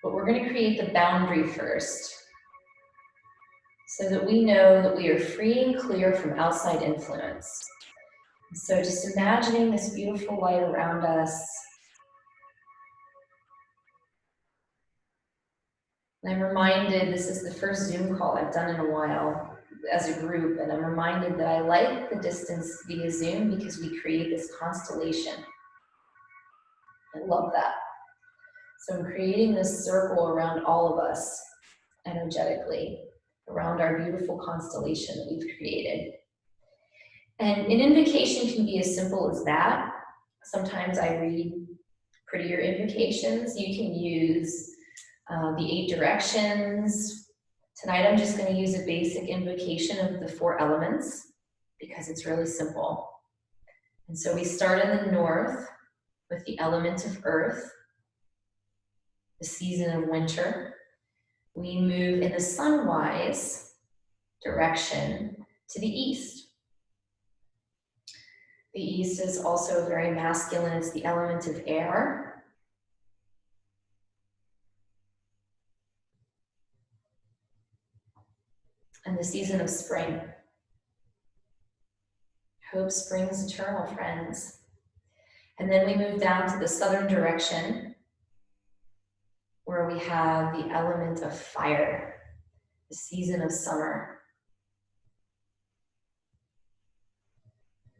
But we're going to create the boundary first so that we know that we are free and clear from outside influence. So just imagining this beautiful light around us. And I'm reminded, this is the first Zoom call I've done in a while as a group, and I'm reminded that I like the distance via Zoom because we create this constellation. I love that. So I'm creating this circle around all of us energetically, around our beautiful constellation that we've created. And an invocation can be as simple as that. Sometimes I read prettier invocations. You can use the 8 directions. Tonight I'm just going to use a basic invocation of the 4 elements because it's really simple. And so we start in the north with the element of earth, the season of winter. We move in the sunwise direction to the east. The east is also very masculine. It's the element of air. And the season of spring. Hope springs eternal, friends. And then we move down to the southern direction where we have the element of fire, the season of summer.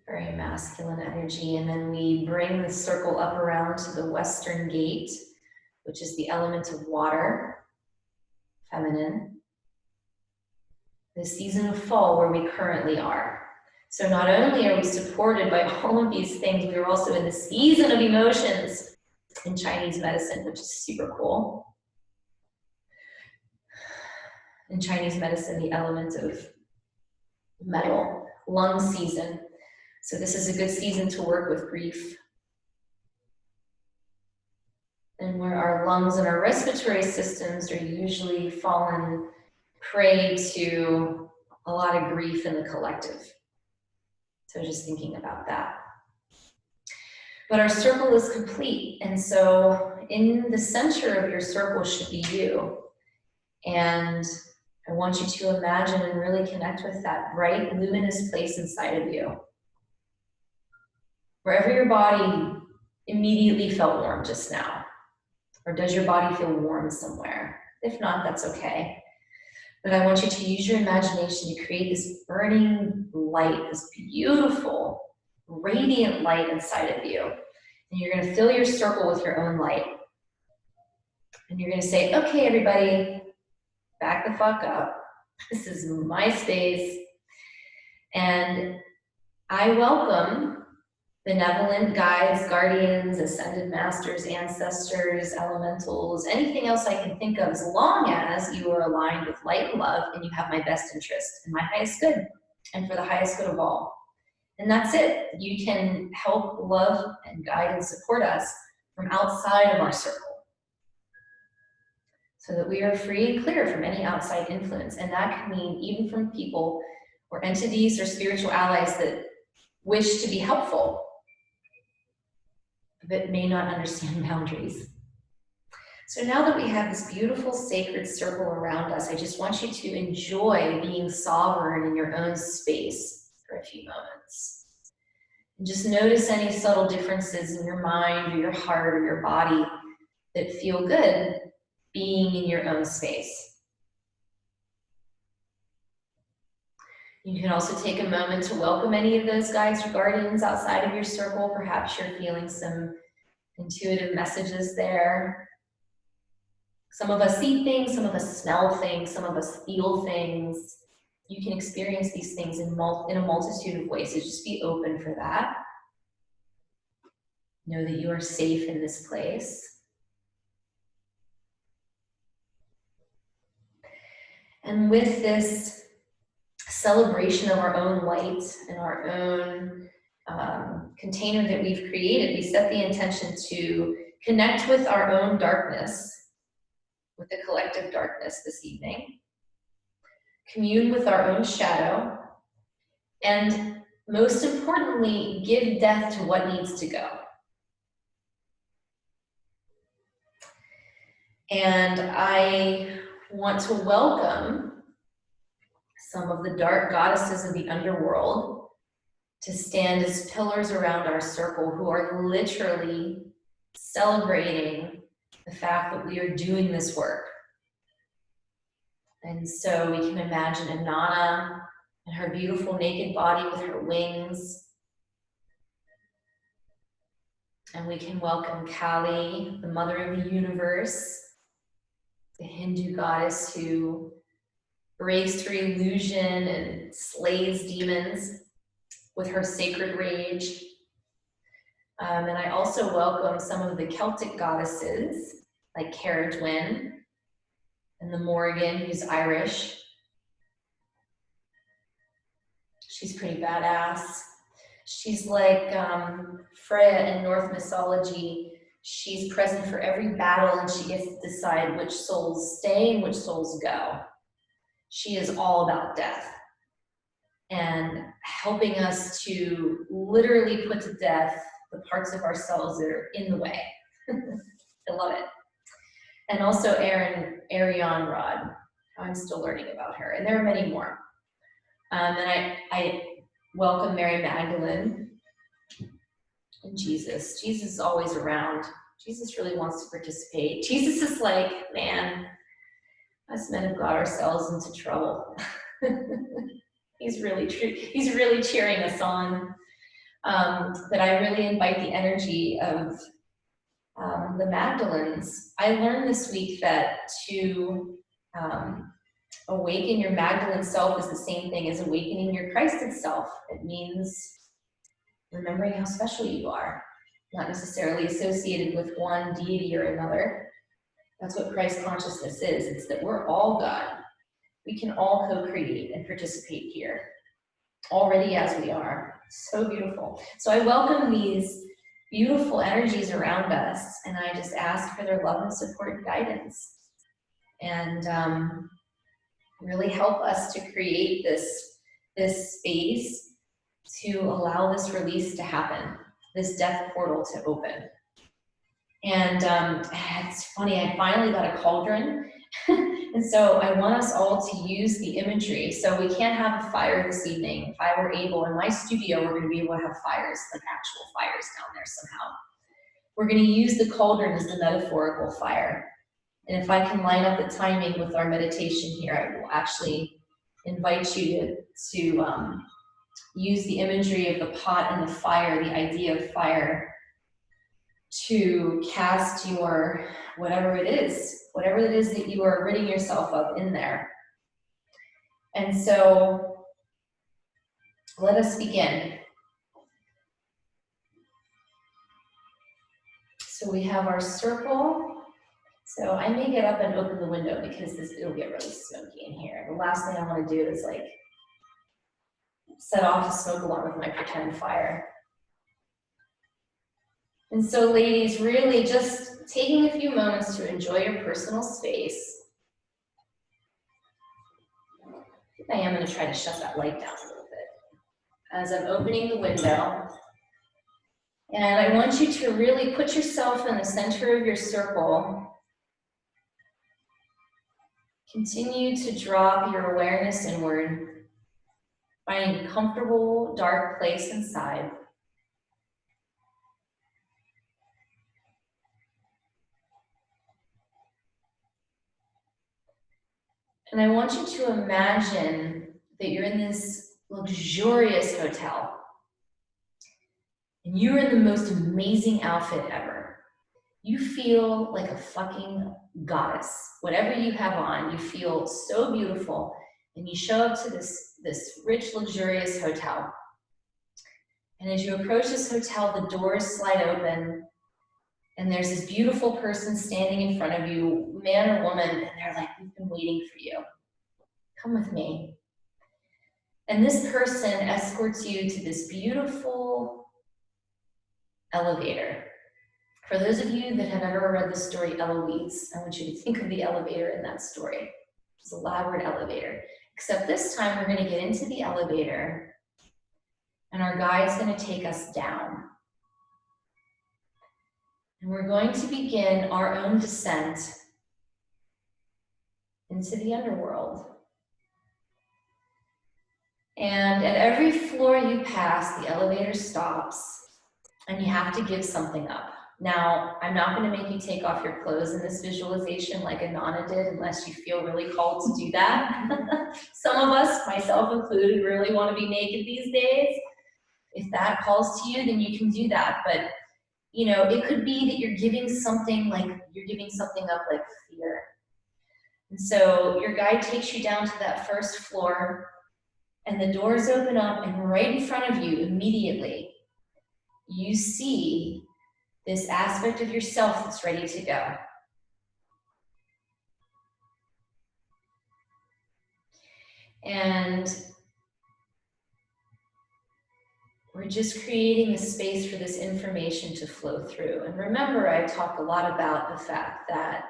Very masculine energy. And then we bring the circle up around to the western gate, which is the element of water, feminine. The season of fall where we currently are. So not only are we supported by all of these things, we are also in the season of emotions in Chinese medicine, which is super cool. In Chinese medicine, the element of metal, lung season. So this is a good season to work with grief. And where our lungs and our respiratory systems are usually fallen prey to a lot of grief in the collective. So just thinking about that. But our circle is complete. And so in the center of your circle should be you. And I want you to imagine and really connect with that bright, luminous place inside of you. Wherever your body immediately felt warm just now. Or does your body feel warm somewhere? If not, that's okay. But I want you to use your imagination to create this burning light, this beautiful, radiant light inside of you. And you're going to fill your circle with your own light. And you're going to say, okay, everybody, back the fuck up. This is my space. And I welcome benevolent guides, guardians, ascended masters, ancestors, elementals, anything else I can think of, as long as you are aligned with light and love and you have my best interest and my highest good and for the highest good of all. And that's it. You can help love and guide and support us from outside of our circle so that we are free and clear from any outside influence. And that can mean even from people or entities or spiritual allies that wish to be helpful but may not understand boundaries. So now that we have this beautiful sacred circle around us, I just want you to enjoy being sovereign in your own space for a few moments. And just notice any subtle differences in your mind or your heart or your body that feel good being in your own space. You can also take a moment to welcome any of those guides or guardians outside of your circle. Perhaps you're feeling some intuitive messages there. Some of us see things, some of us smell things, some of us feel things. You can experience these things in a multitude of ways, so just be open for that. Know that you are safe in this place. And with this celebration of our own light and our own container that we've created, we set the intention to connect with our own darkness, with the collective darkness this evening, commune with our own shadow, and most importantly, give death to what needs to go. And I want to welcome some of the dark goddesses of the underworld to stand as pillars around our circle, who are literally celebrating the fact that we are doing this work. And so we can imagine Inanna and her beautiful naked body with her wings. And we can welcome Kali, the mother of the universe, the Hindu goddess who breaks through illusion and slays demons with her sacred rage. And I also welcome some of the Celtic goddesses, like Caradwyn and the Morrigan, who's Irish. She's pretty badass. She's like Freya in Norse mythology. She's present for every battle, and she gets to decide which souls stay and which souls go. She is all about death and helping us to literally put to death the parts of ourselves that are in the way. I love it. And also Ariane Rod. I'm still learning about her, and there are many more. And I welcome Mary Magdalene and Jesus. Jesus is always around. Jesus really wants to participate. Jesus is like, man, us men have got ourselves into trouble. He's really cheering us on. But I really invite the energy of the Magdalens. I learned this week that to awaken your Magdalene self is the same thing as awakening your Christed self. It means remembering how special you are, not necessarily associated with one deity or another. That's what Christ consciousness is. It's that we're all God. We can all co-create and participate here, already as we are. So beautiful. So I welcome these beautiful energies around us, and I just ask for their love and support and guidance. And really help us to create this space to allow this release to happen, this death portal to open. And it's funny, I finally got a cauldron. And so I want us all to use the imagery. So we can't have a fire this evening. If I were able, in my studio, we're gonna be able to have fires, like actual fires down there somehow. We're gonna use the cauldron as the metaphorical fire. And if I can line up the timing with our meditation here, I will actually invite you to use the imagery of the pot and the fire, the idea of fire, to cast your whatever it is that you are ridding yourself of in there. And so let us begin. So we have our circle. So I may get up and open the window because it'll get really smoky in here. The last thing I want to do is like set off a smoke alarm with my pretend fire. And so ladies, really just taking a few moments to enjoy your personal space. I am going to try to shut that light down a little bit as I'm opening the window. And I want you to really put yourself in the center of your circle. Continue to drop your awareness inward, finding a comfortable, dark place inside. And I want you to imagine that you're in this luxurious hotel. And you're in the most amazing outfit ever. You feel like a fucking goddess. Whatever you have on, you feel so beautiful. And you show up to this rich, luxurious hotel. And as you approach this hotel, the doors slide open. And there's this beautiful person standing in front of you, man or woman, and they're like, we've been waiting for you. Come with me. And this person escorts you to this beautiful elevator. For those of you that have ever read the story Eloise, I want you to think of the elevator in that story. It's a elaborate elevator. Except this time we're going to get into the elevator and our guide's going to take us down. And we're going to begin our own descent into the underworld. And at every floor you pass, the elevator stops and you have to give something up. Now, I'm not going to make you take off your clothes in this visualization like Anana did, unless you feel really called to do that. Some of us, myself included, really want to be naked these days. If that calls to you, then you can do that. But, you know, it could be that you're giving something up like fear. And so your guide takes you down to that first floor, and the doors open up, and right in front of you, immediately, you see this aspect of yourself that's ready to go. And we're just creating a space for this information to flow through. And remember, I talk a lot about the fact that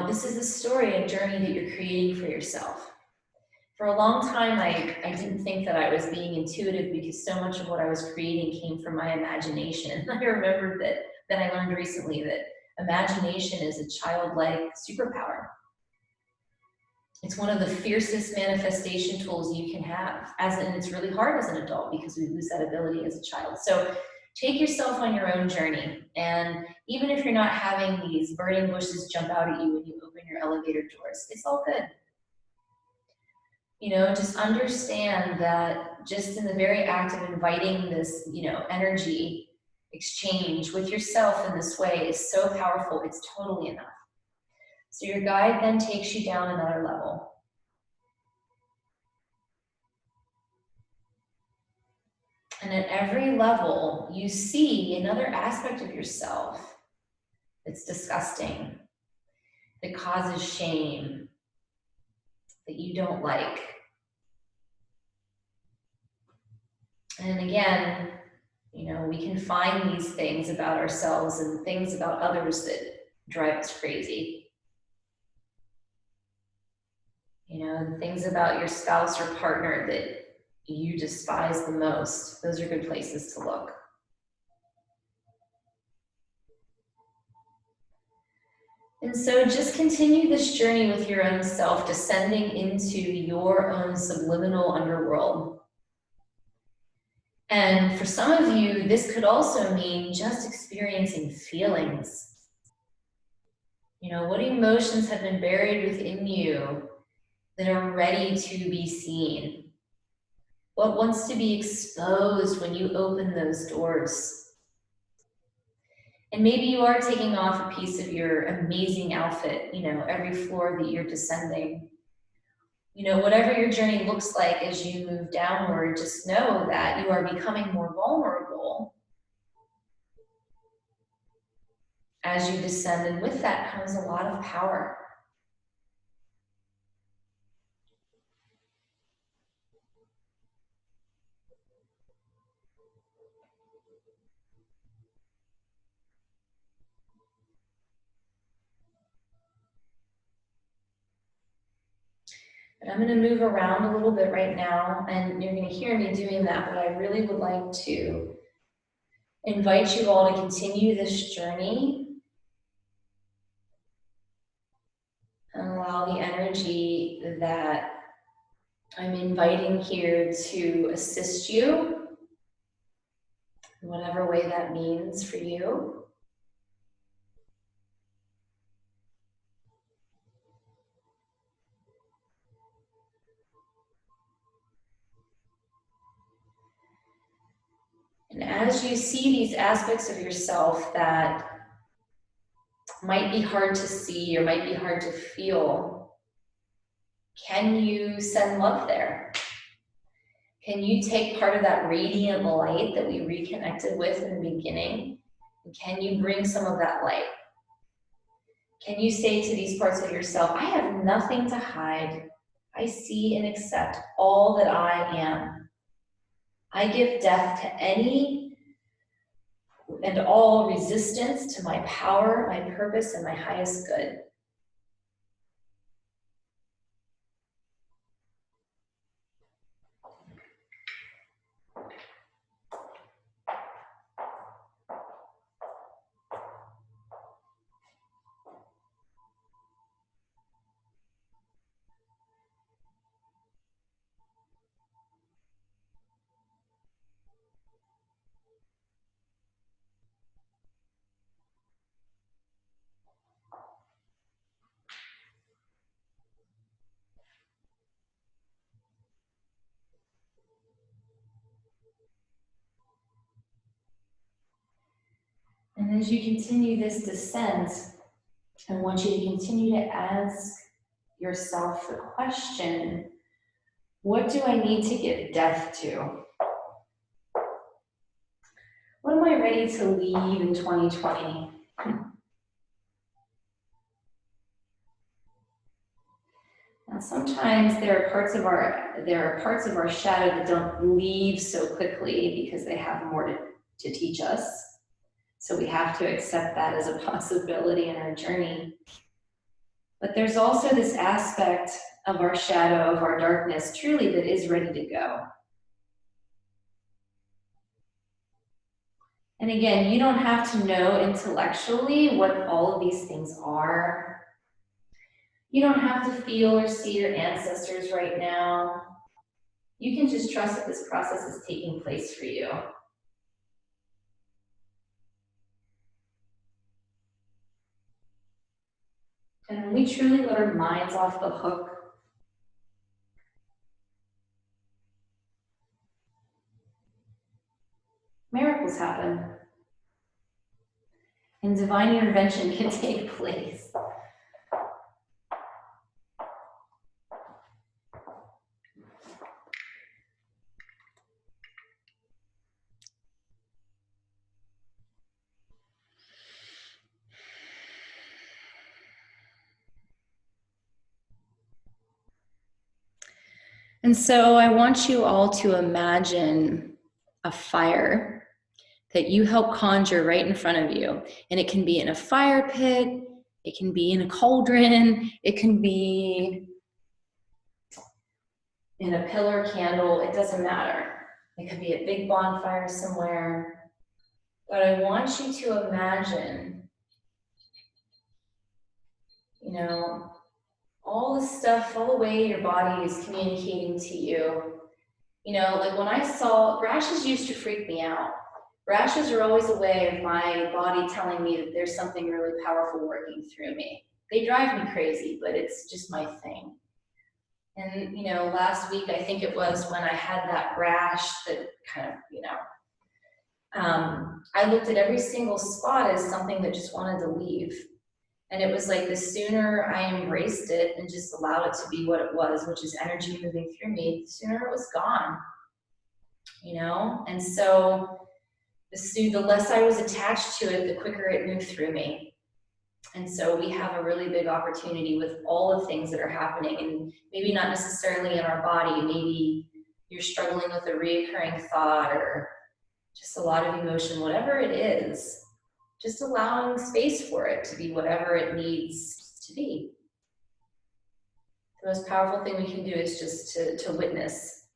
this is a story, a journey that you're creating for yourself. For a long time, I didn't think that I was being intuitive because so much of what I was creating came from my imagination. I remembered that I learned recently that imagination is a childlike superpower. It's one of the fiercest manifestation tools you can have, and it's really hard as an adult because we lose that ability as a child. So take yourself on your own journey. And even if you're not having these burning bushes jump out at you when you open your elevator doors, it's all good. Just understand that just in the very act of inviting this, energy exchange with yourself in this way is so powerful, it's totally enough. So your guide then takes you down another level. And at every level, you see another aspect of yourself that's disgusting, that causes shame, that you don't like. And again, we can find these things about ourselves and things about others that drive us crazy. You know, the things about your spouse or partner that you despise the most, those are good places to look. And so just continue this journey with your own self, descending into your own subliminal underworld. And for some of you, this could also mean just experiencing feelings. You know, what emotions have been buried within you that are ready to be seen? What wants to be exposed when you open those doors? And maybe you are taking off a piece of your amazing outfit, you know, every floor that you're descending. You know, whatever your journey looks like as you move downward, just know that you are becoming more vulnerable as you descend, and with that comes a lot of power. But I'm going to move around a little bit right now, and you're going to hear me doing that, but I really would like to invite you all to continue this journey and allow the energy that I'm inviting here to assist you in whatever way that means for you. And as you see these aspects of yourself that might be hard to see or might be hard to feel, can you send love there? Can you take part of that radiant light that we reconnected with in the beginning? And can you bring some of that light? Can you say to these parts of yourself, I have nothing to hide. I see and accept all that I am. I give death to any and all resistance to my power, my purpose, and my highest good. And as you continue this descent, I want you to continue to ask yourself the question, what do I need to give death to? What am I ready to leave in 2020? Now, sometimes there are parts of our shadow that don't leave so quickly because they have more to teach us. So we have to accept that as a possibility in our journey. But there's also this aspect of our shadow, of our darkness, truly that is ready to go. And again, you don't have to know intellectually what all of these things are. You don't have to feel or see your ancestors right now. You can just trust that this process is taking place for you. And when we truly let our minds off the hook, miracles happen. And divine intervention can take place. And so I want you all to imagine a fire that you help conjure right in front of you. And it can be in a fire pit, It can be in a cauldron. It can be in a pillar candle. It doesn't matter. It could be a big bonfire somewhere. But I want you to imagine, you know, all the stuff, all the way your body is communicating to you. You know, like when I saw, rashes used to freak me out. Rashes are always a way of my body telling me that there's something really powerful working through me. They drive me crazy, but it's just my thing. And, you know, last week, I think it was when I had that rash that kind of, you know, I looked at every single spot as something that just wanted to leave. And it was like the sooner I embraced it and just allowed it to be what it was, which is energy moving through me, the sooner it was gone, you know? And so the less I was attached to it, the quicker it moved through me. And so we have a really big opportunity with all the things that are happening, and maybe not necessarily in our body. Maybe you're struggling with a reoccurring thought or just a lot of emotion, whatever it is, just allowing space for it to be whatever it needs to be. The most powerful thing we can do is just to witness.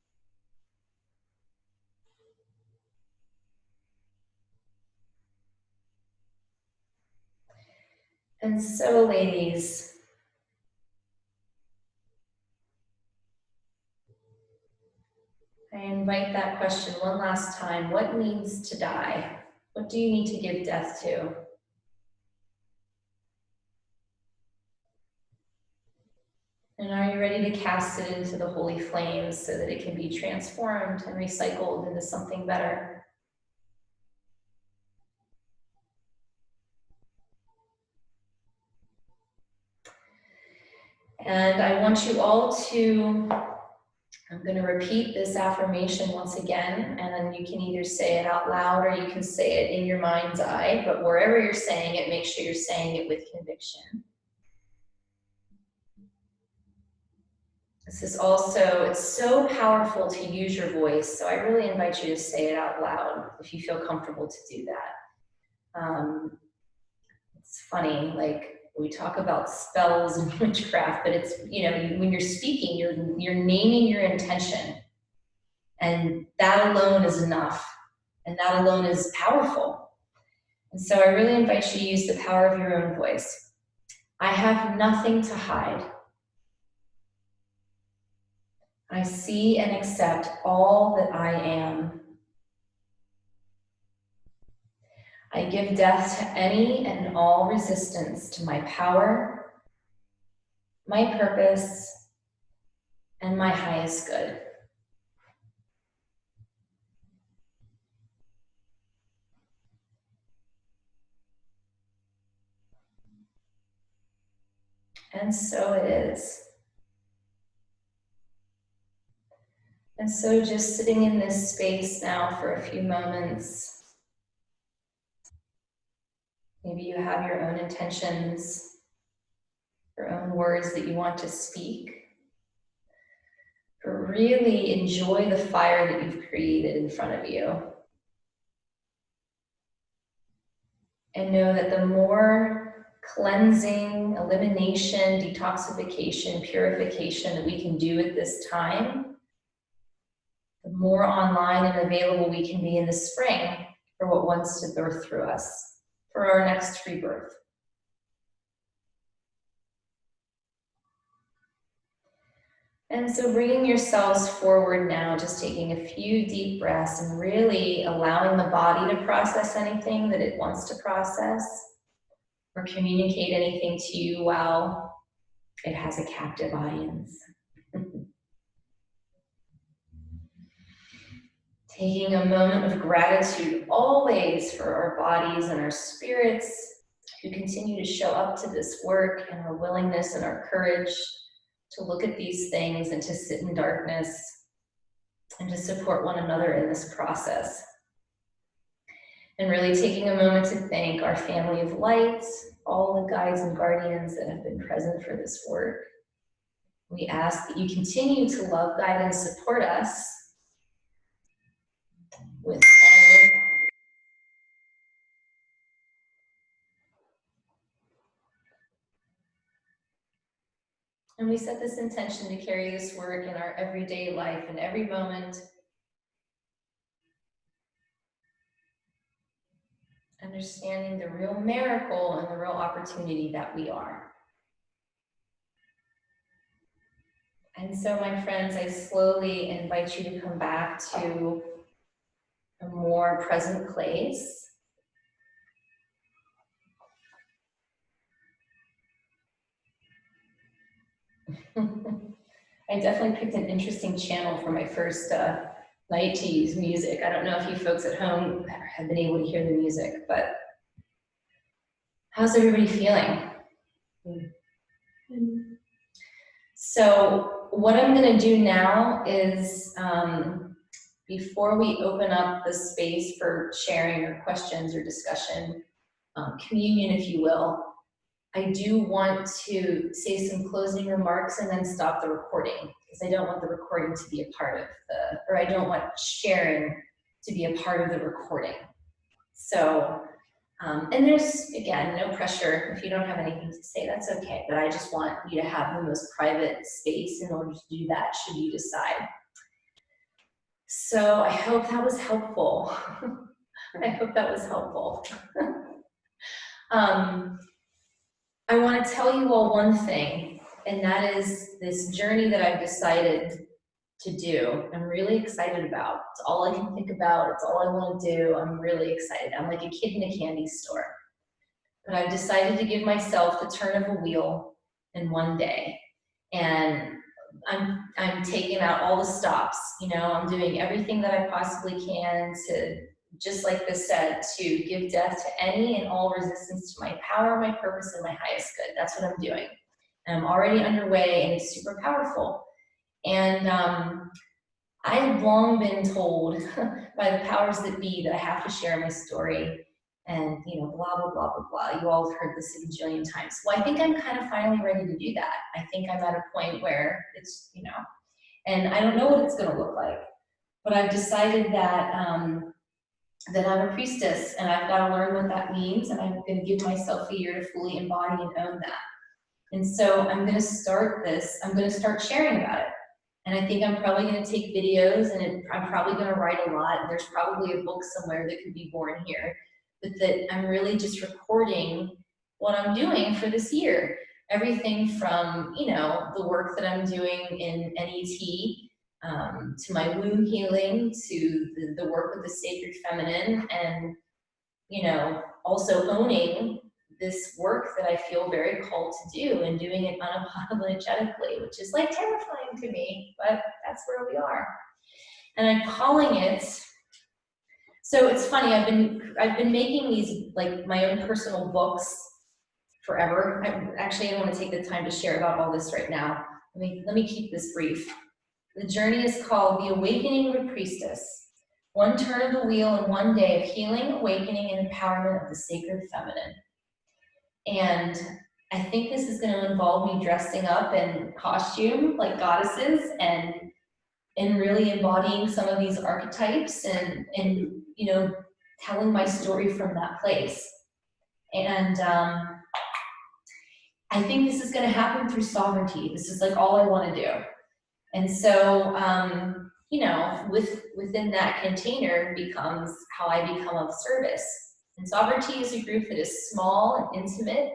And so, ladies, I invite that question one last time. What needs to die? What do you need to give death to? And are you ready to cast it into the holy flames so that it can be transformed and recycled into something better? And I want you all to, I'm going to repeat this affirmation once again, and then you can either say it out loud or you can say it in your mind's eye, but wherever you're saying it, make sure you're saying it with conviction. This is also, it's so powerful to use your voice, so I really invite you to say it out loud if you feel comfortable to do that. It's funny, like we talk about spells and witchcraft, but it's, you know, when you're speaking, you're naming your intention, and that alone is enough, and that alone is powerful. And so I really invite you to use the power of your own voice. I have nothing to hide. I see and accept all that I am. I give death to any and all resistance to my power, my purpose, and my highest good. And so it is. And so just sitting in this space now for a few moments, maybe you have your own intentions, your own words that you want to speak. But really enjoy the fire that you've created in front of you. And know that the more cleansing, elimination, detoxification, purification that we can do at this time, the more online and available we can be in the spring for what wants to birth through us, for our next rebirth. And so bringing yourselves forward now, just taking a few deep breaths and really allowing the body to process anything that it wants to process or communicate anything to you while it has a captive audience. Taking a moment of gratitude always for our bodies and our spirits who continue to show up to this work, and our willingness and our courage to look at these things and to sit in darkness and to support one another in this process. And really taking a moment to thank our family of light, all the guides and guardians that have been present for this work. We ask that you continue to love, guide, and support us with all of And we set this intention to carry this work in our everyday life, in every moment, understanding the real miracle and the real opportunity that we are. And so, my friends, I slowly invite you to come back to a more present place. I definitely picked an interesting channel for my first night to use music. I don't know if you folks at home have been able to hear the music, but how's everybody feeling? So what I'm going to do now is, before we open up the space for sharing or questions or discussion, communion, if you will, I do want to say some closing remarks and then stop the recording, because I don't want the recording to be a part of or I don't want sharing to be a part of the recording. So, and there's, again, no pressure. If you don't have anything to say, that's okay. But I just want you to have the most private space in order to do that, should you decide. So I hope that was helpful. I hope that was helpful. I want to tell you all one thing, and that is this journey that I've decided to do. I'm really excited about. It's all I can think about. It's all I want to do. I'm really excited. I'm like a kid in a candy store. But I've decided to give myself the turn of a wheel in one day. And I'm taking out all the stops. You know, I'm doing everything that I possibly can to, just like this said, to give death to any and all resistance to my power, my purpose, and my highest good. That's what I'm doing. And I'm already underway, and it's super powerful. And I've long been told by the powers that be that I have to share my story, and you know, blah blah blah blah blah. You all have heard this a bajillion times. Well, I think I'm kind of finally ready to do that. I think I'm at a point where it's, you know, and I don't know what it's going to look like, but I've decided that that I'm a priestess, and I've got to learn what that means, and I'm going to give myself a year to fully embody and own that. And so I'm going to start this. I'm going to start sharing about it. And I think I'm probably going to take videos, and I'm probably going to write a lot. There's probably a book somewhere that could be born here, but that I'm really just recording what I'm doing for this year. Everything from, you know, the work that I'm doing in NET, to my womb healing, to the work with the sacred feminine, and, you know, also owning this work that I feel very called to do, and doing it unapologetically, which is like terrifying to me, but that's where we are. And I'm calling it, so it's funny, I've been making these, like, my own personal books forever. I don't want to take the time to share about all this right now. Let me keep this brief. The journey is called The Awakening of a Priestess. One turn of the wheel in one day of healing, awakening, and empowerment of the sacred feminine. And I think this is going to involve me dressing up in costume like goddesses, and really embodying some of these archetypes, and you know, telling my story from that place. And I think this is going to happen through sovereignty. This is like all I want to do. And so, you know, within that container becomes how I become of service. And sovereignty is a group that is small and intimate,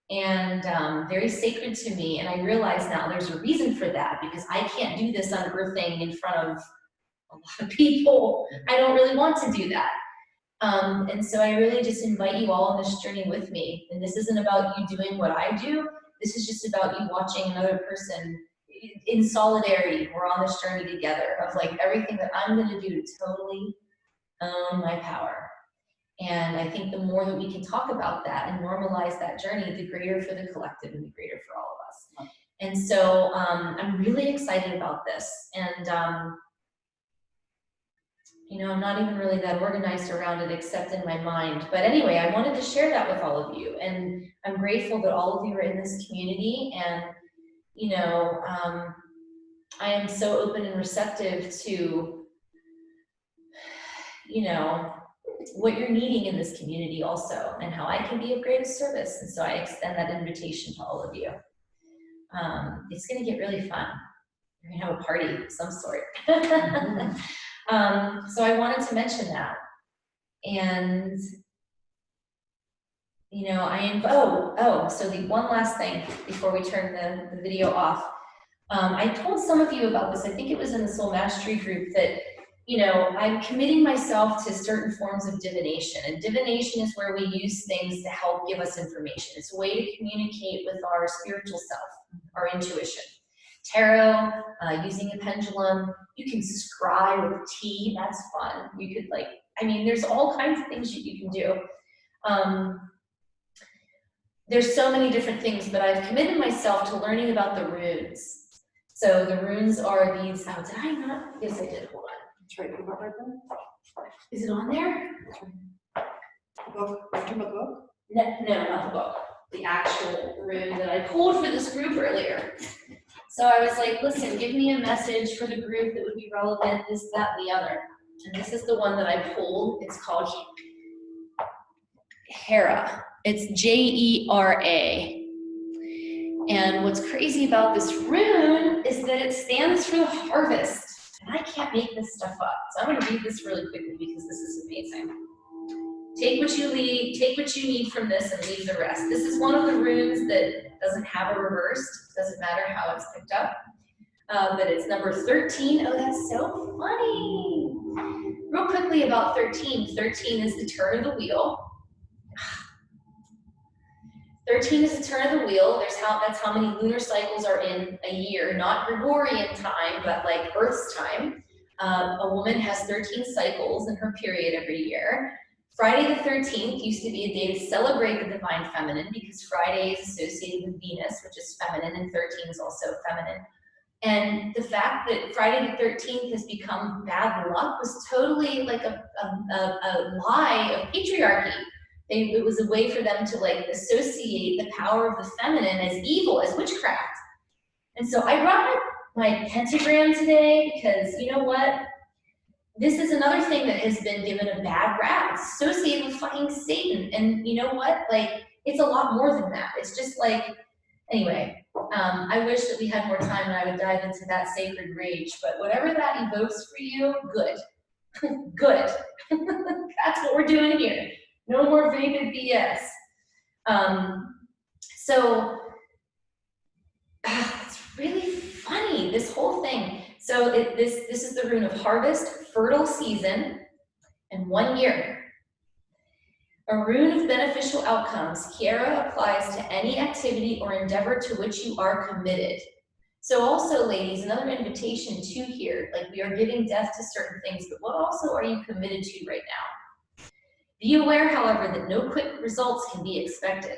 and very sacred to me. And I realize now there's a reason for that, because I can't do this unearthing in front of a lot of people. I don't really want to do that. And so I really just invite you all on this journey with me. And this isn't about you doing what I do. This is just about you watching another person in solidarity. We're on this journey together of like everything that I'm going to do to totally own my power. And I think the more that we can talk about that and normalize that journey, the greater for the collective and the greater for all of us. And so I'm really excited about this. And you know, I'm not even really that organized around it except in my mind. But anyway, I wanted to share that with all of you. And I'm grateful that all of you are in this community. And, you know, I am so open and receptive to, you know, what you're needing in this community also, and how I can be of greatest service. And so I extend that invitation to all of you. It's gonna get really fun. We're gonna have a party of some sort. So I wanted to mention that. And, you know, so the one last thing before we turn the video off. I told some of you about this, I think it was in the Soul Mastery group, that, you know, I'm committing myself to certain forms of divination. And divination is where we use things to help give us information. It's a way to communicate with our spiritual self, our intuition. Tarot, using a pendulum, you can scry with tea, that's fun. You could I mean, there's all kinds of things you can do. There's so many different things, but I've committed myself to learning about the runes. So the runes are these, did I not? Yes, I did, hold on. Try to right there. Is it on there? Book. Are you talking about the book? No, not the book. The actual rune that I pulled for this group earlier. So I was like, listen, give me a message for the group that would be relevant, this, that, and the other. And this is the one that I pulled. It's called Hera. It's Jera. And what's crazy about this rune is that it stands for the harvest. And I can't make this stuff up. So I'm gonna read this really quickly because this is amazing. Take what you need from this and leave the rest. This is one of the runes that doesn't have a reversed. Doesn't matter how it's picked up. But it's number 13. Oh, that's so funny. Real quickly about 13. 13 is the turn of the wheel. 13 is the turn of the wheel. That's how many lunar cycles are in a year, not Gregorian time, but like Earth's time. A woman has 13 cycles in her period every year. Friday the 13th used to be a day to celebrate the divine feminine because Friday is associated with Venus, which is feminine, and 13 is also feminine. And the fact that Friday the 13th has become bad luck was totally like a lie of patriarchy. It was a way for them to associate the power of the feminine as evil, as witchcraft. And so I brought my pentagram today because you know what? This is another thing that has been given a bad rap. It's associated with fucking Satan. And you know what? It's a lot more than that. It's just anyway, I wish that we had more time and I would dive into that sacred rage, but whatever that evokes for you, good. Good. That's what we're doing here. No more vapid BS. It's really funny, this whole thing. So this is the rune of harvest, fertile season, and 1 year. A rune of beneficial outcomes, Kiara applies to any activity or endeavor to which you are committed. So also, ladies, another invitation too here, we are giving death to certain things, but what also are you committed to right now? Be aware, however, that no quick results can be expected.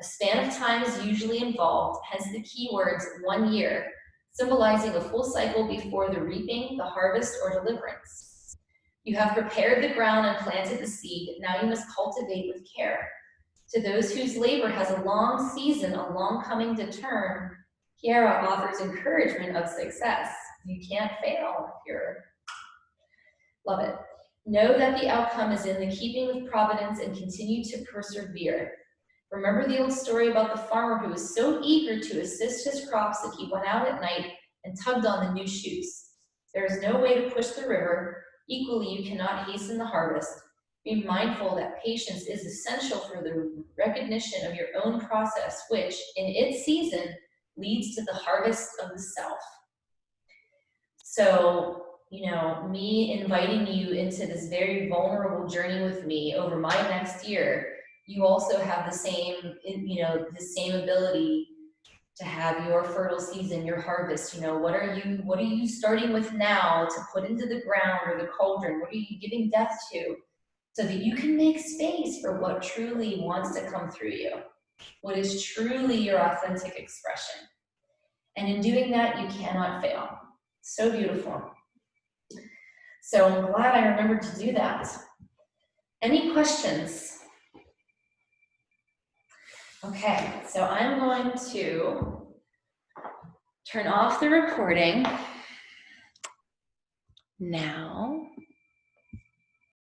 A span of time is usually involved, hence the keywords 1 year, symbolizing a full cycle before the reaping, the harvest, or deliverance. You have prepared the ground and planted the seed, now you must cultivate with care. To those whose labor has a long season, a long coming to term, Kiara offers encouragement of success. You can't fail if you're... Love it. Know that the outcome is in the keeping with providence and continue to persevere. Remember the old story about the farmer who was so eager to assist his crops that he went out at night and tugged on the new shoots. There is no way to push the river. Equally, you cannot hasten the harvest. Be mindful that patience is essential for the recognition of your own process, which, in its season, leads to the harvest of the self. So, you know, me inviting you into this very vulnerable journey with me over my next year, you also have the same, the same ability to have your fertile season, your harvest. What are you starting with now to put into the ground or the cauldron? What are you giving death to? So that you can make space for what truly wants to come through you, what is truly your authentic expression. And in doing that, you cannot fail. So beautiful. So I'm glad I remembered to do that. Any questions? Okay, so I'm going to turn off the recording now.